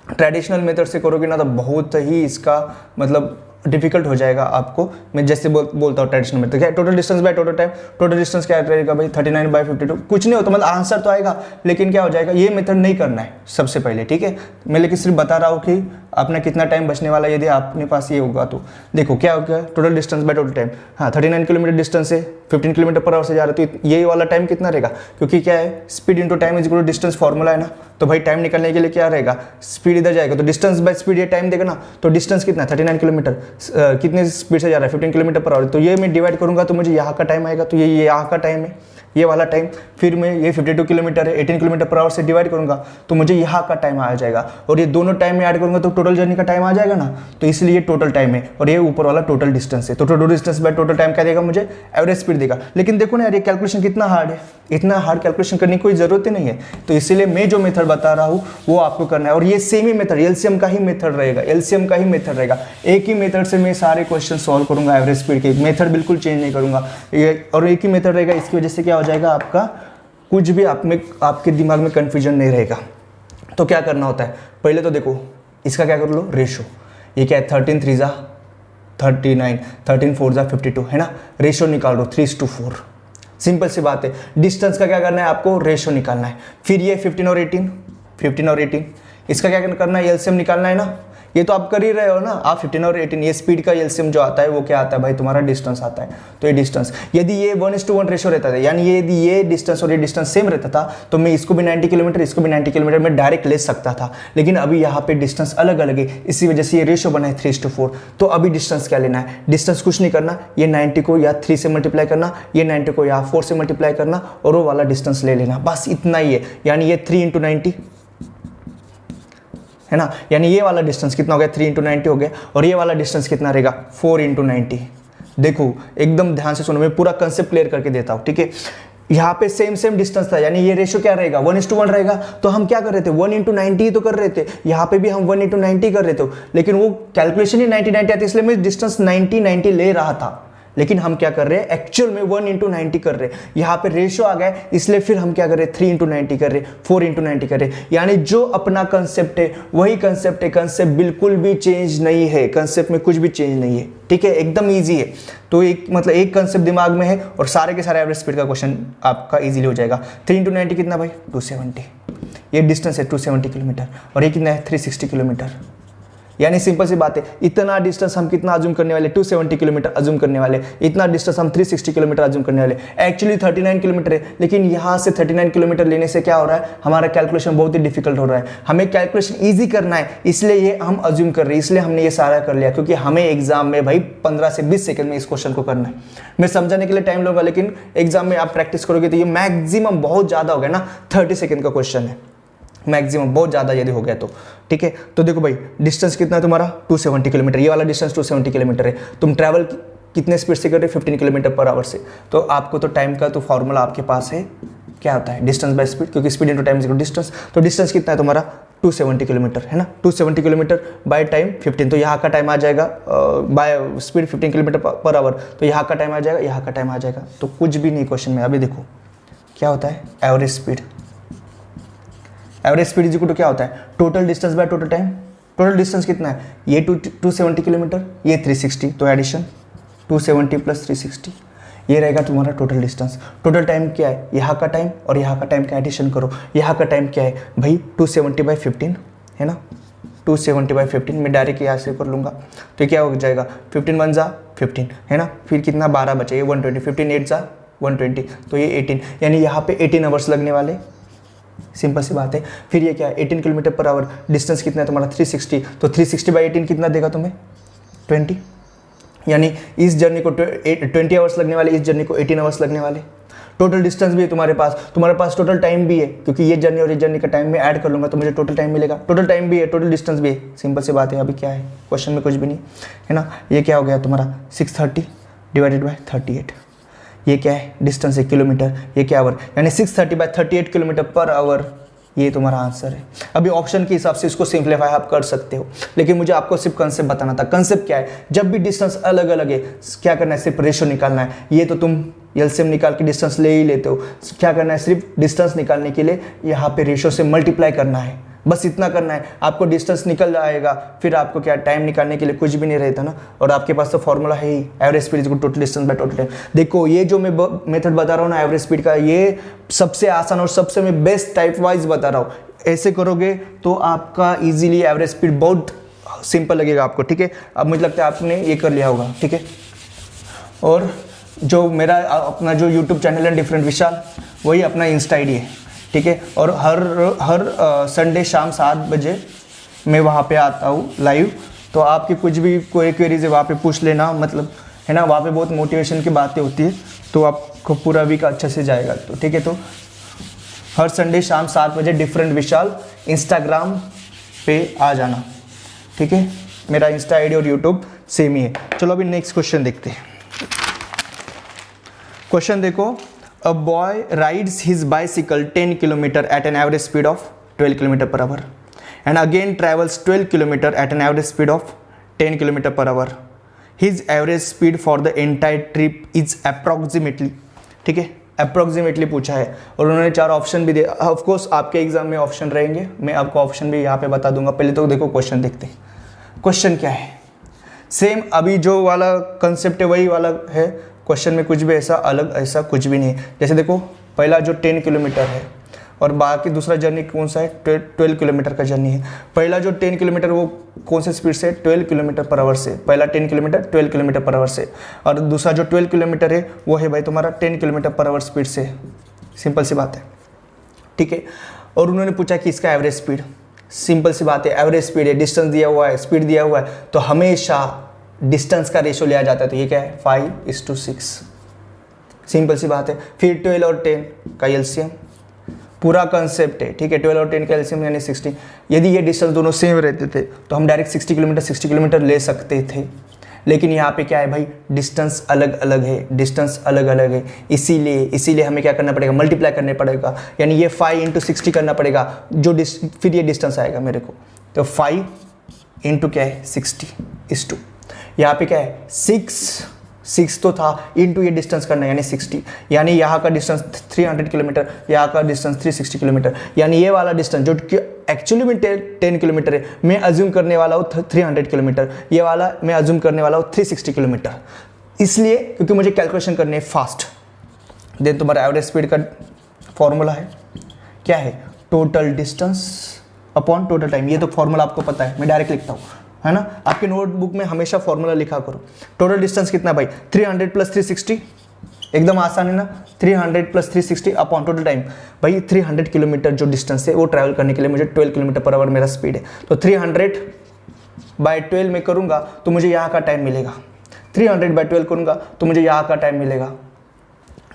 ट्रेडिशनल मेथड से करोगे ना तो बहुत ही इसका मतलब डिफिकल्ट हो जाएगा आपको। मैं जैसे बोलता हूँ ट्रेडिशनल मेथड, क्या total distance by total time, total distance क्या रहेगा भाई 39/52, कुछ नहीं होता, मतलब आंसर तो आएगा लेकिन क्या हो जाएगा, ये मेथड नहीं करना है सबसे पहले, ठीक है। मैं लेकिन सिर्फ बता रहा हूँ कि अपना कितना टाइम बचने वाला है यदि आपके पास ये होगा तो। देखो क्या हो गया, total distance by total time, हाँ 39 किलोमीटर डिस्टेंस है, 15 किलोमीटर पर आवर से जा रहा है, तो ये वाला टाइम कितना रहेगा, क्योंकि क्या है speed into time is equal to distance formula है ना। तो भाई टाइम निकलने के लिए क्या रहेगा, स्पीड इधर जाएगा तो डिस्टेंस बाय स्पीड ये टाइम देगा ना। तो डिस्टेंस कितना है 39 किलोमीटर, कितने स्पीड से जा रहा है 15 किलोमीटर पर आवर, तो ये मैं डिवाइड करूंगा तो मुझे यहाँ का टाइम आएगा, तो ये यहाँ का टाइम है ये वाला टाइम। फिर मैं ये 52 किलोमीटर है 18 किलोमीटर पर आवर से डिवाइड करूंगा तो मुझे यहाँ का टाइम आ जाएगा, और ये दोनों टाइम में ऐड करूंगा तो टोटल जर्नी का टाइम आ जाएगा ना। तो इसलिए ये टोटल टाइम है और ये ऊपर वाला टोटल डिस्टेंस है। तो total distance by total time क्या देगा मुझे, एवरेज स्पीड देगा। लेकिन देखो ना यार ये कैलकुलेशन कितना हार्ड है, इतना हार्ड कैलकुलेशन करने की कोई जरूरत ही नहीं है। तो इसीलिए मैं जो मेथड बता रहा हूँ वो आपको करना है, और ये सेम ही मेथड एलसीएम का ही मेथड रहेगा, एलसीएम का ही मेथड रहेगा। एक ही मेथड से मैं सारे क्वेश्चन सॉल्व करूंगा, एवरेज स्पीड के मेथड बिल्कुल चेंज नहीं करूंगा, ये और एक ही मेथड रहेगा। इसकी वजह से क्या हो जाएगा, आपका कुछ भी आपके दिमाग में कन्फ्यूजन नहीं रहेगा। तो क्या करना होता है, पहले तो देखो इसका क्या कर लो, रेशो। ये क्या है 13 3 जा 39, 13 4 जा 52 है ना। रेशो निकाल लो 3:4, सिंपल सी बात है। डिस्टेंस का क्या करना है, आपको रेशो निकालना है। फिर ये 15 और 18, इसका क्या करना है, एलसीएम निकालना है ना। ये तो आप कर ही रहे हो ना, आप 15 और 18, ये स्पीड का एलसीएम जो आता है वो क्या आता है भाई, तुम्हारा डिस्टेंस आता है। तो ये डिस्टेंस यदि ये 1:1 रेशो रहता था, यानी यदि ये डिस्टेंस और ये डिस्टेंस सेम रहता था तो मैं इसको भी 90 किलोमीटर इसको भी 90 किलोमीटर में डायरेक्ट ले सकता था। लेकिन अभी यहाँ पे डिस्टेंस अलग अलग है, इसी वजह से ये रेशो बना है 3:4। तो अभी डिस्टेंस क्या लेना है, डिस्टेंस कुछ नहीं करना, ये 90 को या 3 से मल्टीप्लाई करना, ये 90 को या 4 से मल्टीप्लाई करना और वो वाला डिस्टेंस ले लेना, बस इतना ही है। यानी ये 3 × 90 है ना, यानी ये वाला डिस्टेंस कितना हो गया 3 × 90 हो गया, और ये वाला डिस्टेंस कितना रहेगा 4 × 90। देखो एकदम ध्यान से सुनो, मैं पूरा कंसेप्ट क्लियर करके देता हूँ, ठीक है। यहाँ पे सेम डिस्टेंस था, यानी ये रेशो क्या रहेगा 1:1 रहेगा। तो हम क्या कर रहे थे 1 × 90 तो कर रहे थे, यहाँ पे भी हम 1 × 90 कर रहे थे, लेकिन वो कैलकुलेशन ही 90 आती, इसलिए मैं डिस्टेंस 90 ले रहा था। लेकिन हम क्या कर रहे हैं, एक्चुअल में 1 × 90 कर रहे हैं। यहाँ पे रेशो आ गया, इसलिए फिर हम क्या कर रहे हैं 3 × 90 कर रहे हैं, 4 × 90 कर रहे हैं। यानी जो अपना कंसेप्ट है वही कंसेप्ट है, कंसेप्ट बिल्कुल भी चेंज नहीं है, कंसेप्ट में कुछ भी चेंज नहीं है, ठीक है, एकदम ईजी है। तो एक मतलब एक कंसेप्ट दिमाग में है और सारे के सारे एवरेज स्पीड का क्वेश्चन आपका इजीली हो जाएगा। 3 × 90 कितना भाई 270, ये डिस्टेंस है 270 किलोमीटर, और ये कितना है 360 किलोमीटर। यानी सिंपल सी बात है, इतना डिस्टेंस हम कितना अज्यूम करने वाले 270 किलोमीटर अज्यूम करने वाले, इतना डिस्टेंस हम 360 किलोमीटर अज्यूम करने वाले। एक्चुअली 39 किलोमीटर है, लेकिन यहाँ से 39 किलोमीटर लेने से क्या हो रहा है, हमारा कैलकुलेशन बहुत ही डिफिकल्ट हो रहा है। हमें कैलकुलेशन ईजी करना है, इसलिए ये हम अज्यूम कर रहे हैं, इसलिए हमने ये सारा कर लिया, क्योंकि हमें एग्जाम में भाई 15 से 20 सेकंड में इस क्वेश्चन को करना है। मैं समझाने के लिए टाइम लूंगा, लेकिन एग्जाम में आप प्रैक्टिस करोगे तो ये मैक्सिमम बहुत ज्यादा हो गया ना, 30 सेकंड का क्वेश्चन है मैक्सिमम, बहुत ज़्यादा यदि हो गया तो, ठीक है। तो देखो भाई डिस्टेंस कितना है तुम्हारा 270 किलोमीटर, ये वाला डिस्टेंस 270 किलोमीटर है। तुम ट्रैवल कितने स्पीड से कर रहे हो 15 किलोमीटर पर आवर से। तो आपको तो टाइम का तो फॉर्मूला आपके पास है, क्या होता है डिस्टेंस बाय स्पीड, क्योंकि speed into time is equal to distance. तो डिस्टेंस कितना है तुम्हारा 270 किलोमीटर है ना, 270 किलोमीटर बाय टाइम 15, तो यहाँ का टाइम आ जाएगा by speed 15 kilometre per our, तो यहाँ का टाइम आ जाएगा, यहाँ का टाइम आ जाएगा। तो कुछ भी नहीं क्वेश्चन में। अभी देखो क्या होता है average speed, average speed is equal to क्या होता है total distance by total time. Total distance कितना है, ये 270 किलोमीटर, ये 360, तो एडिशन 270 + 360, ये रहेगा तुम्हारा टोटल डिस्टेंस। टोटल टाइम क्या है, यहाँ का टाइम और यहाँ का टाइम का एडिशन करो। यहाँ का टाइम क्या है भाई 270/15 है ना, 270/15 मैं डायरेक्ट यहाँ से कर लूँगा, तो क्या हो जाएगा 15 1 जा 15 है ना, फिर कितना 12 बचे, ये 120, 15 8 जा 120, तो ये 18, यानी यहाँ पे 18 आवर्स लगने वाले, सिंपल सी बात है। फिर ये क्या है 18 किलोमीटर पर आवर, डिस्टेंस कितना है तुम्हारा 360, तो 360/18 कितना देगा तुम्हें 20, यानी इस जर्नी को 20 आवर्स लगने वाले, इस जर्नी को 18 आवर्स लगने वाले। टोटल डिस्टेंस भी है तुम्हारे पास टोटल टाइम भी है, क्योंकि ये जर्नी और ये जर्नी का टाइम में ऐड कर लूँगा तो मुझे टोटल टाइम मिलेगा। टोटल टाइम भी है, टोटल डिस्टेंस भी है, सिंपल सी बात है। अभी क्या है क्वेश्चन में, कुछ भी नहीं है ना। ये क्या हो गया तुम्हारा 630 डिवाइडेड बाय 38, ये क्या है डिस्टेंस है किलोमीटर, ये क्या आवर, यानी 630 बाय 38 किलोमीटर पर आवर, ये तुम्हारा आंसर है। अभी ऑप्शन के हिसाब से इसको सिंप्लीफाई आप कर सकते हो, लेकिन मुझे आपको सिर्फ कंसेप्ट बताना था। कंसेप्ट क्या है, जब भी डिस्टेंस अलग अलग है क्या करना है, सिर्फ रेशो निकालना है। ये तो तुम एलसीएम निकाल के डिस्टेंस ले ही लेते हो, क्या करना है सिर्फ डिस्टेंस निकालने के लिए यहाँ पे रेशो से मल्टीप्लाई करना है, बस इतना करना है। आपको डिस्टेंस निकल जाएगा, फिर आपको क्या टाइम निकालने के लिए कुछ भी नहीं रहता ना। और आपके पास तो फॉर्मूला है ही, average speed is total distance by total time. देखो ये जो मैं मेथड बता रहा हूँ ना एवरेज स्पीड का, ये सबसे आसान और सबसे मैं बेस्ट टाइप वाइज बता रहा हूँ। ऐसे करोगे तो आपका इजीली एवरेज स्पीड बहुत सिंपल लगेगा आपको, ठीक है। अब मुझे लगता है आपने ये कर लिया होगा, ठीक है। और जो मेरा अपना जो यूट्यूब चैनल है डिफरेंट विशाल, वही अपना इंस्टा आईडी है, ठीक है। और हर संडे शाम 7 बजे मैं वहाँ पे आता हूँ लाइव, तो आपकी कुछ भी कोई क्वेरीज है वहाँ पे पूछ लेना, मतलब है ना। वहाँ पे बहुत मोटिवेशन की बातें होती है, तो आपको पूरा वीक अच्छे से जाएगा, तो ठीक है। तो हर संडे शाम 7 बजे डिफरेंट विशाल इंस्टाग्राम पे आ जाना, ठीक है। मेरा इंस्टा आईडी और यूट्यूब सेम ही है। चलो अभी नेक्स्ट क्वेश्चन देखते हैं। क्वेश्चन देखो, a boy rides his bicycle 10 kilometre at an average speed of 12 kilometre per hour and again travels 12 kilometre at an average speed of 10 kilometre per hour. His average speed for the entire trip is approximately, ठीक है, अप्रॉक्सीमेटली पूछा है। और उन्होंने 4 ऑप्शन भी दिए। ऑफकोर्स आपके एग्जाम में ऑप्शन रहेंगे, मैं आपको ऑप्शन भी यहाँ पे बता दूंगा। पहले तो देखो क्वेश्चन देखते हैं। क्वेश्चन क्या है, सेम अभी जो वाला कंसेप्ट है वही वाला है। क्वेश्चन में कुछ भी ऐसा कुछ भी नहीं है। जैसे देखो पहला जो 10 किलोमीटर है और बाकी दूसरा जर्नी कौन सा है, 12 किलोमीटर का जर्नी है। पहला जो 10 किलोमीटर वो कौन से स्पीड से, 12 किलोमीटर पर आवर से। पहला 10 किलोमीटर 12 किलोमीटर पर आवर से, और दूसरा जो 12 किलोमीटर है वो है भाई तुम्हारा 10 किलोमीटर पर आवर स्पीड से। सिंपल सी बात है, ठीक है। और उन्होंने पूछा कि इसका एवरेज स्पीड, सिंपल सी बात है, एवरेज स्पीड है, डिस्टेंस दिया हुआ है, स्पीड दिया हुआ है, तो हमेशा डिस्टेंस का रेशो लिया जाता है। तो ये क्या है 5:6, सिंपल सी बात है। फिर 12 और 10 का एलसीएम, पूरा कंसेप्ट है, ठीक है। 12 और 10 का एलसीएम यानी 60। यदि ये डिस्टेंस दोनों सेम रहते थे तो हम डायरेक्ट 60 किलोमीटर ले सकते थे, लेकिन यहाँ पे क्या है भाई, डिस्टेंस अलग अलग है, इसीलिए हमें क्या करना पड़ेगा, मल्टीप्लाई करने पड़ेगा। यानी ये 5 × 60 करना पड़ेगा, फिर ये डिस्टेंस आएगा मेरे को। तो 5 × क्या है 60 यहाँ पे क्या है 6 तो था, इंटू ये डिस्टेंस करना है यानी 60। यानी यहाँ का डिस्टेंस 300 किलोमीटर, यहाँ का डिस्टेंस 360 किलोमीटर। यानी ये वाला डिस्टेंस जो कि एक्चुअली में 10 किलोमीटर है, मैं अज्यूम करने वाला हूँ 300 किलोमीटर, ये वाला मैं अज्यूम करने वाला हूँ 360 किलोमीटर, इसलिए क्योंकि मुझे कैलकुलेशन करनी है फास्ट। देन तुम्हारा एवरेज स्पीड का फॉर्मूला है, क्या है, total distance upon total time. ये तो फॉर्मूला आपको पता है, मैं डायरेक्ट लिखता हूँ, है ना। आपके नोटबुक में हमेशा फॉर्मूला लिखा करो। टोटल डिस्टेंस कितना भाई, 300 + 360, एकदम आसान है ना। 300 + 360 अपॉन टोटल टाइम। भाई 300 किलोमीटर जो डिस्टेंस है वो ट्रैवल करने के लिए मुझे 12 किलोमीटर पर आवर मेरा स्पीड है, तो 300/12 में करूँगा तो मुझे यहाँ का टाइम मिलेगा। 300/12 करूँगा तो मुझे यहाँ का टाइम मिलेगा,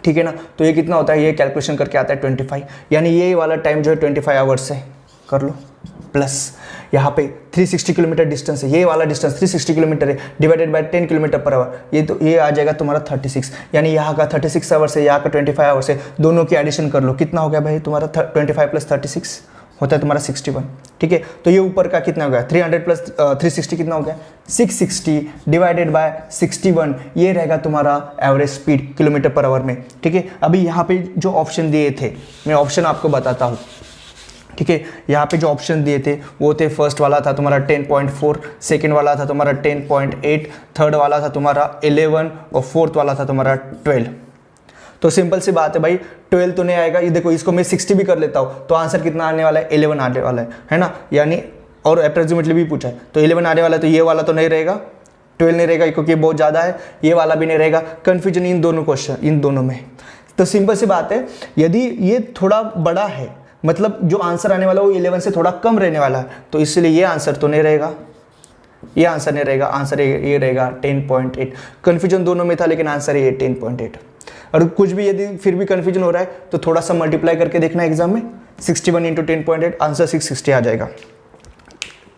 ठीक है ना। तो ये कितना होता है, ये कैलकुलेशन करके आता है 25, यानी ये वाला टाइम जो है 25 आवर्स है, कर लो। प्लस यहाँ पे 360 किलोमीटर डिस्टेंस है, ये वाला डिस्टेंस 360 किलोमीटर है, divided by 10 kilometre per our, ये आ जाएगा तुम्हारा 36। यानी यहाँ का 36 आवर्स है, यहाँ का 25 आवर्स है, दोनों की एडिशन कर लो, कितना हो गया भाई तुम्हारा 25 + 36 होता है तुम्हारा 61, ठीक है। तो ये ऊपर का कितना हो गया, 300 + 360 कितना हो गया 660 डिवाइडेड बाय 61, ये रहेगा तुम्हारा average speed kilometre per our में, ठीक है। अभी यहाँ पे जो ऑप्शन दिए थे, मैं ऑप्शन आपको बताता हूँ, ठीक है। यहाँ पे जो ऑप्शन दिए थे वो थे, फर्स्ट वाला था तुम्हारा 10.4, सेकंड वाला था तुम्हारा 10.8, थर्ड वाला था तुम्हारा 11 और फोर्थ वाला था तुम्हारा 12। तो सिंपल सी बात है भाई, 12 तो नहीं आएगा। ये देखो, इसको मैं 60 भी कर लेता हूँ तो आंसर कितना आने वाला है, 11 आने वाला है ना। यानी और अप्रोक्सीमेटली भी पूछा है तो 11 आने वाला है, तो ये वाला तो नहीं रहेगा, 12 नहीं रहेगा क्योंकि ये बहुत ज़्यादा है, ये वाला भी नहीं रहेगा। कन्फ्यूजन इन दोनों में। तो सिंपल सी बात है, यदि ये थोड़ा बड़ा है, मतलब जो आंसर आने वाला है वो 11 से थोड़ा कम रहने वाला है, तो इसलिए ये आंसर तो नहीं रहेगा, ये आंसर नहीं रहेगा, आंसर ये रहेगा 10.8। कन्फ्यूजन दोनों में था लेकिन आंसर ये 10.8। और कुछ भी यदि फिर भी कन्फ्यूजन हो रहा है तो थोड़ा सा मल्टीप्लाई करके देखना एग्जाम में, 61 इंटू 10.8 आंसर 660 आ जाएगा।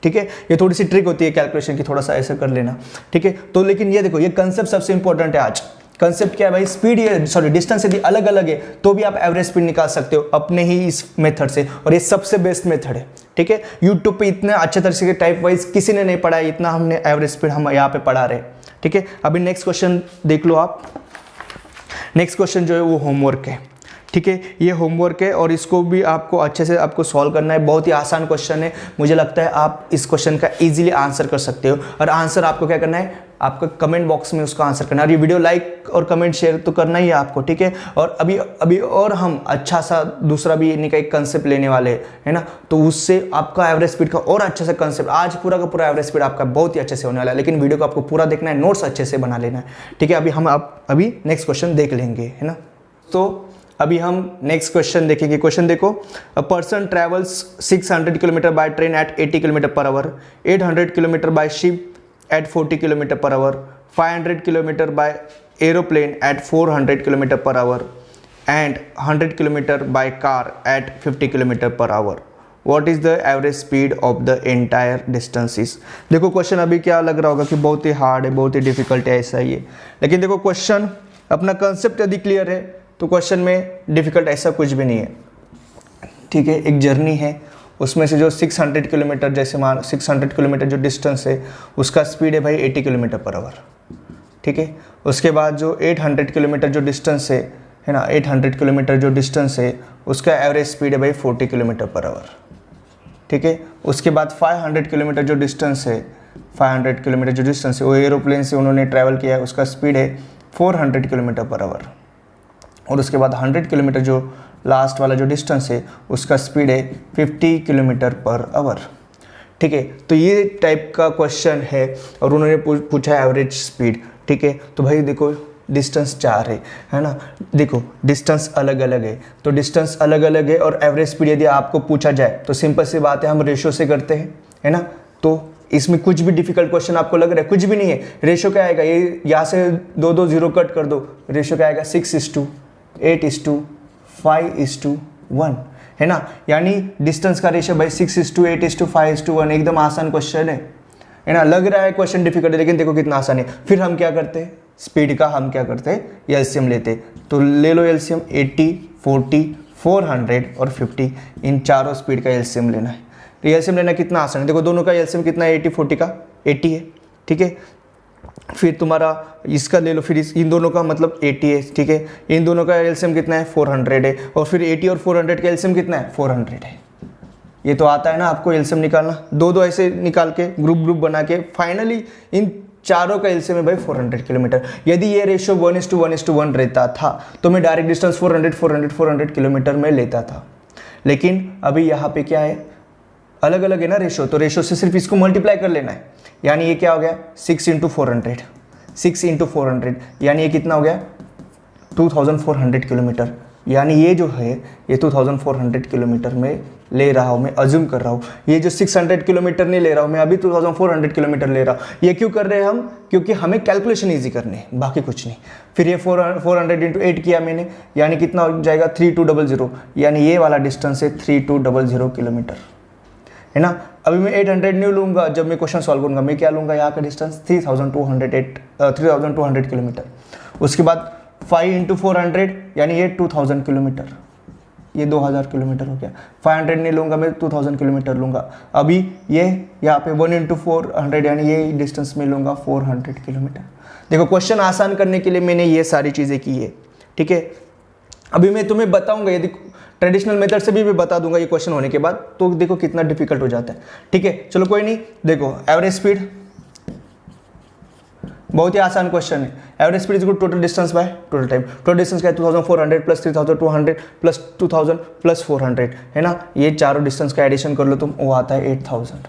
ठीक है, ये थोड़ी सी ट्रिक होती है कैलकुलेशन की, थोड़ा सा ऐसा कर लेना। ठीक है, तो लेकिन ये देखो, ये कंसेप्ट सबसे इंपॉर्टेंट है आज। कंसेप्ट क्या है भाई, स्पीड ये सॉरी डिस्टेंस यदि अलग अलग है तो भी आप एवरेज स्पीड निकाल सकते हो अपने ही इस मेथड से, और ये सबसे बेस्ट मेथड है। ठीक है, यूट्यूब पे इतने अच्छे तरह से टाइप वाइज किसी ने नहीं पढ़ा है, इतना हमने एवरेज स्पीड हम यहाँ पे पढ़ा रहे। ठीक है, अभी नेक्स्ट क्वेश्चन देख लो आप। नेक्स्ट क्वेश्चन जो है वो होमवर्क है। ठीक है, ये होमवर्क है और इसको भी आपको अच्छे से आपको सॉल्व करना है। बहुत ही आसान क्वेश्चन है, मुझे लगता है आप इस क्वेश्चन का इजीली आंसर कर सकते हो। और आंसर आपको क्या करना है, आपको कमेंट बॉक्स में उसका आंसर करना है, और ये वीडियो लाइक और कमेंट शेयर तो करना ही है आपको। ठीक है, और अभी और हम अच्छा सा दूसरा भी इन्हीं का एक कंसेप्ट लेने वाले है ना, तो उससे आपका एवरेज स्पीड का और अच्छा सा कंसेप्ट, आज पूरा का पूरा एवरेज स्पीड आपका बहुत ही अच्छे से होने वाला है, लेकिन वीडियो को आपको पूरा देखना है, नोट्स अच्छे से बना लेना है। ठीक है, अभी नेक्स्ट क्वेश्चन देख लेंगे, है ना। तो अभी हम नेक्स्ट क्वेश्चन देखेंगे। क्वेश्चन देखो, a person travels 600 kilometre by train at 80 kilometre per hour, 800 kilometre by ship at 40 kilometre per hour, 500 kilometre by aeroplane at 400 kilometre per hour and 100 kilometre by car at 50 kilometre per hour. What is the average speed of the entire distances. देखो क्वेश्चन अभी क्या लग रहा होगा कि बहुत ही हार्ड है, बहुत ही डिफिकल्ट है, ऐसा ही है, लेकिन देखो क्वेश्चन अपना कंसेप्ट यदि क्लियर है तो क्वेश्चन में डिफिकल्ट ऐसा कुछ भी नहीं है। ठीक है, एक जर्नी है, उसमें से जो 600 किलोमीटर, जैसे मान 600 किलोमीटर जो डिस्टेंस है उसका स्पीड है भाई 80 किलोमीटर पर आवर। ठीक है, उसके बाद जो 800 किलोमीटर जो डिस्टेंस है ना, 800 किलोमीटर जो डिस्टेंस है उसका एवरेज स्पीड है भाई 40 किलोमीटर पर आवर। ठीक है, उसके बाद 500 किलोमीटर जो डिस्टेंस है, 500 किलोमीटर जो डिस्टेंस है वो एरोप्लेन से उन्होंने ट्रैवल किया है, उसका स्पीड है 400 किलोमीटर पर आवर। और उसके बाद 100 किलोमीटर जो लास्ट वाला जो डिस्टेंस है उसका स्पीड है 50 किलोमीटर पर आवर। ठीक है, तो ये टाइप का क्वेश्चन है और उन्होंने पूछा एवरेज स्पीड। ठीक है, तो भाई देखो डिस्टेंस 4 है ना, देखो डिस्टेंस अलग अलग है, तो डिस्टेंस अलग अलग है और एवरेज स्पीड यदि आपको पूछा जाए तो सिंपल सी बात है, हम रेशो से करते हैं, है ना। तो इसमें कुछ भी डिफिकल्ट क्वेश्चन आपको लग रहा है, कुछ भी नहीं है। रेशो क्या आएगा, ये यहाँ से 2 0 कट कर दो, रेशो क्या आएगा 6:8:5:1, है ना। यानी डिस्टेंस का रेशियो भाई 6:8:5:1, एकदम आसान क्वेश्चन है ना। लग रहा है क्वेश्चन डिफिकल्ट है, लेकिन देखो कितना आसान है। फिर हम क्या करते हैं, स्पीड का हम क्या करते हैं, एलसीएम लेते हैं। तो ले लो एलसीएम, 80, 40, 400 और 50, इन चारों स्पीड का एलसीएम लेना है। तो एलसीएम लेना कितना आसान है, देखो दोनों का एलसीएम कितना है, 80 40 का 80 है। ठीक है, फिर तुम्हारा इसका ले लो, फिर इन दोनों का मतलब 80 है। ठीक है, इन दोनों का एलसीएम कितना है 400 है, और फिर 80 और 400 का एलसीएम कितना है 400 है। ये तो आता है ना आपको एलसीएम निकालना, दो ऐसे निकाल के ग्रुप बना के फाइनली इन चारों का एलसीएम है भाई 400 किलोमीटर। यदि ये रेशियो 1:1:1 रहता था तो मैं डायरेक्ट डिस्टेंस 400 किलोमीटर में लेता था, लेकिन अभी यहाँ पे क्या है, अलग अलग है ना रेशो, तो रेशो से सिर्फ इसको मल्टीप्लाई कर लेना है। यानी ये क्या हो गया 6 × 400, 6 × 400 यानी ये कितना हो गया 2400 किलोमीटर। यानी ये जो है ये 2400 किलोमीटर में ले रहा हूँ, मैं अज्यूम कर रहा हूँ। ये जो 600 किलोमीटर नहीं ले रहा हूँ मैं, अभी 2400 किलोमीटर ले रहा हूँ। ये क्यों कर रहे हैं हम, क्योंकि हमें कैलकुलेशन ईजी करनी है, बाकी कुछ नहीं। फिर ये 400 × 8 किया मैंने, यानी कितना हो जाएगा 3200, यानी ये वाला डिस्टेंस है 3200 किलोमीटर, है ना। अभी मैं 800 नहीं लूँगा, जब मैं क्वेश्चन सॉल्व करूँगा मैं क्या लूँगा, यहाँ का डिस्टेंस 3200 किलोमीटर। उसके बाद 5 × 400 यानी ये 2000 किलोमीटर, ये 2000 किलोमीटर हो गया। 500 नहीं लूँगा मैं, 2000 किलोमीटर लूँगा। अभी ये यहाँ पे 1 × 400 यानी ये डिस्टेंस में लूँगा 400 किलोमीटर। देखो क्वेश्चन आसान करने के लिए मैंने ये सारी चीज़ें की है। ठीक है, अभी मैं तुम्हें बताऊँगा, यदि ट्रेडिशनल मेथड से भी मैं बता दूंगा ये क्वेश्चन होने के बाद, तो देखो कितना डिफिकल्ट हो जाता है। ठीक है, चलो कोई नहीं। देखो एवरेज स्पीड बहुत ही आसान क्वेश्चन है। Average speed is equal total distance by total time. Total distance क्या है 2400 प्लस 3200 प्लस 2000 प्लस 400, है ना। ये चारों डिस्टेंस का एडिशन कर लो तुम, वो आता है 8000।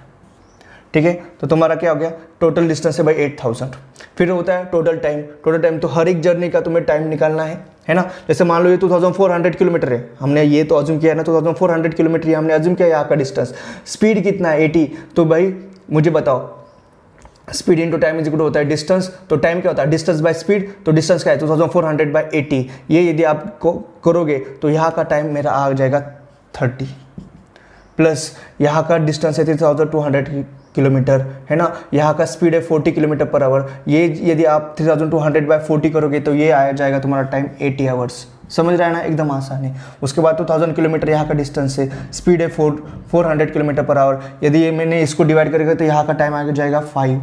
ठीक है, तो तुम्हारा क्या हो गया, टोटल डिस्टेंस है भाई 8000। फिर होता है टोटल टाइम। टोटल टाइम तो हर एक जर्नी का तुम्हें टाइम निकालना है ना। जैसे मान लो ये 2400 किलोमीटर है, हमने ये तो अज्यूम किया है ना 2400 किलोमीटर, हमने अज्यूम किया यहाँ का डिस्टेंस। स्पीड कितना है 80, तो भाई मुझे बताओ speed into time is equal होता है डिस्टेंस, तो टाइम क्या होता है डिस्टेंस बाय स्पीड, तो डिस्टेंस क्या है 2400 बाय 80। ये यदि आप करोगे तो यहाँ का टाइम मेरा आ जाएगा 30, प्लस यहाँ का डिस्टेंस है 3200 किलोमीटर, है ना, यहाँ का स्पीड है 40 किलोमीटर पर आवर। ये यदि आप 3200 बाय 40 करोगे तो ये आ जाएगा तुम्हारा टाइम 80 आवर्स। समझ रहा है ना, एकदम आसान है। उसके बाद 2000 किलोमीटर यहाँ का डिस्टेंस है, स्पीड है 400 किलोमीटर पर आवर। यदि ये मैंने इसको डिवाइड करेगा तो यहाँ का टाइम आ जाएगा 5,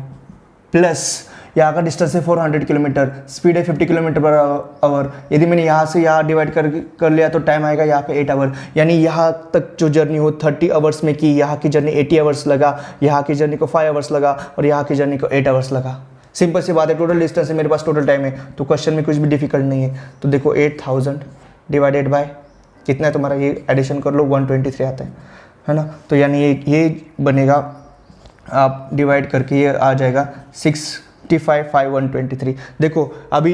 प्लस यहाँ का डिस्टेंस है 400 किलोमीटर, स्पीड है 50 किलोमीटर पर आवर। यदि मैंने यहाँ से यहाँ डिवाइड कर लिया तो टाइम आएगा यहाँ पे 8 आवर। यानी यहाँ तक जो जर्नी हो 30 आवर्स में की, यहाँ की जर्नी 80 आवर्स लगा, यहाँ की जर्नी को 5 आवर्स लगा और यहाँ की जर्नी को 8 आवर्स लगा। सिंपल सी बात है, टोटल डिस्टेंस है मेरे पास, टोटल टाइम है, तो क्वेश्चन में कुछ भी डिफिकल्ट नहीं है। तो देखो 8000 डिवाइडेड बाय कितना है तुम्हारा, ये एडिशन कर लो 123 आता है ना। तो यानी ये बनेगा, आप डिवाइड करके ये आ जाएगा 65,123। देखो अभी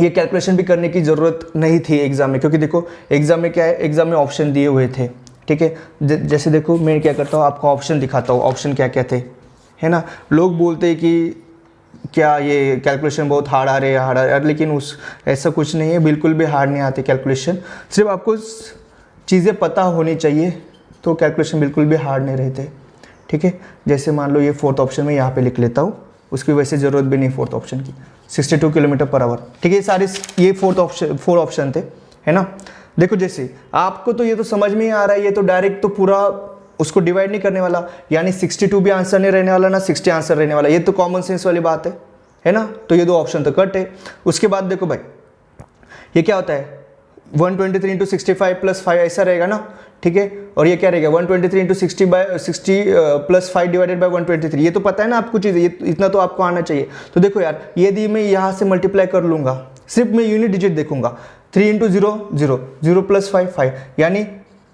ये कैलकुलेशन भी करने की ज़रूरत नहीं थी एग्ज़ाम में, क्योंकि देखो एग्ज़ाम में क्या है, एग्ज़ाम में ऑप्शन दिए हुए थे, ठीक है। जैसे देखो मैं क्या करता हूँ, आपको ऑप्शन दिखाता हूँ, ऑप्शन क्या क्या थे, है ना। लोग बोलते हैं कि क्या ये कैलकुलेशन बहुत हार्ड आ रहे हैं, हार्ड आ रहे हैं, लेकिन ऐसा कुछ नहीं है, बिल्कुल भी हार्ड नहीं आते कैलकुलेशन। सिर्फ आपको चीज़ें पता होनी चाहिए तो कैलकुलेशन बिल्कुल भी हार्ड नहीं रहते, ठीक है। जैसे मान लो ये फोर्थ ऑप्शन में यहाँ पे लिख लेता हूँ, उसकी वैसे ज़रूरत भी नहीं फोर्थ ऑप्शन की, 62 किलोमीटर पर आवर, ठीक है। ये फोर ऑप्शन थे, है ना। देखो जैसे आपको तो ये तो समझ में ही आ रहा है, ये तो डायरेक्ट तो पूरा उसको डिवाइड नहीं करने वाला, यानी 62 भी आंसर नहीं रहने वाला ना 60 आंसर रहने वाला, ये तो कॉमन सेंस वाली बात है ना। तो ये दो ऑप्शन तो कट है। उसके बाद देखो भाई ये क्या होता है, 123 इंटू 65 प्लस 5 ऐसा रहेगा ना, ठीक है। और ये क्या रहेगा 123 इंटू 60 प्लस 5 डिवाइडेड बाय 123। ये तो पता है ना आपको चीज़, ये इतना तो आपको आना चाहिए। तो देखो यार, यदि मैं यहाँ से मल्टीप्लाई कर लूँगा, सिर्फ मैं यूनिट डिजिट देखूंगा, 3 इंटू 0 0 0 प्लस 5 5, यानी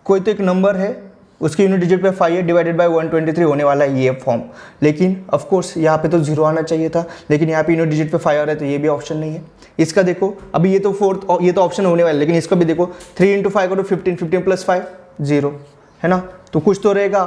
कोई तो एक नंबर है उसकी यूनिट डिजिट पे 5 है, डिवाइडेड बाय 123 होने वाला है ये फॉर्म। लेकिन ऑफ कोर्स यहाँ पे तो 0 आना चाहिए था, लेकिन यहाँ पे यूनिट डिजिट पे 5 आ रहा है, तो ये भी ऑप्शन नहीं है। इसका देखो अभी ये तो ऑप्शन होने वाला है, लेकिन इसका भी देखो 3 इंटू 5 करो 15, 15 प्लस 5 0, है ना। तो कुछ तो रहेगा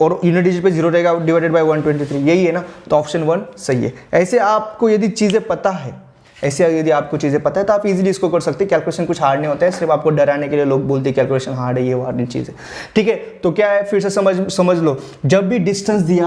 और यूनिट डिजिट पे 0 रहेगा डिवाइडेड बाय 123, यही है ना। तो ऑप्शन 1 सही है। ऐसे आपको यदि चीज़ें पता है, यदि आपको चीज़ें पता है तो आप इजीली इसको कर सकते हैं। कैलकुलेशन कुछ हार्ड नहीं होता है, सिर्फ आपको डराने के लिए लोग बोलते हैं कैलकुलेशन हार्ड है, ये हार्ड चीज़ है, ठीक है। तो क्या है, फिर से समझ लो, जब भी डिस्टेंस दिया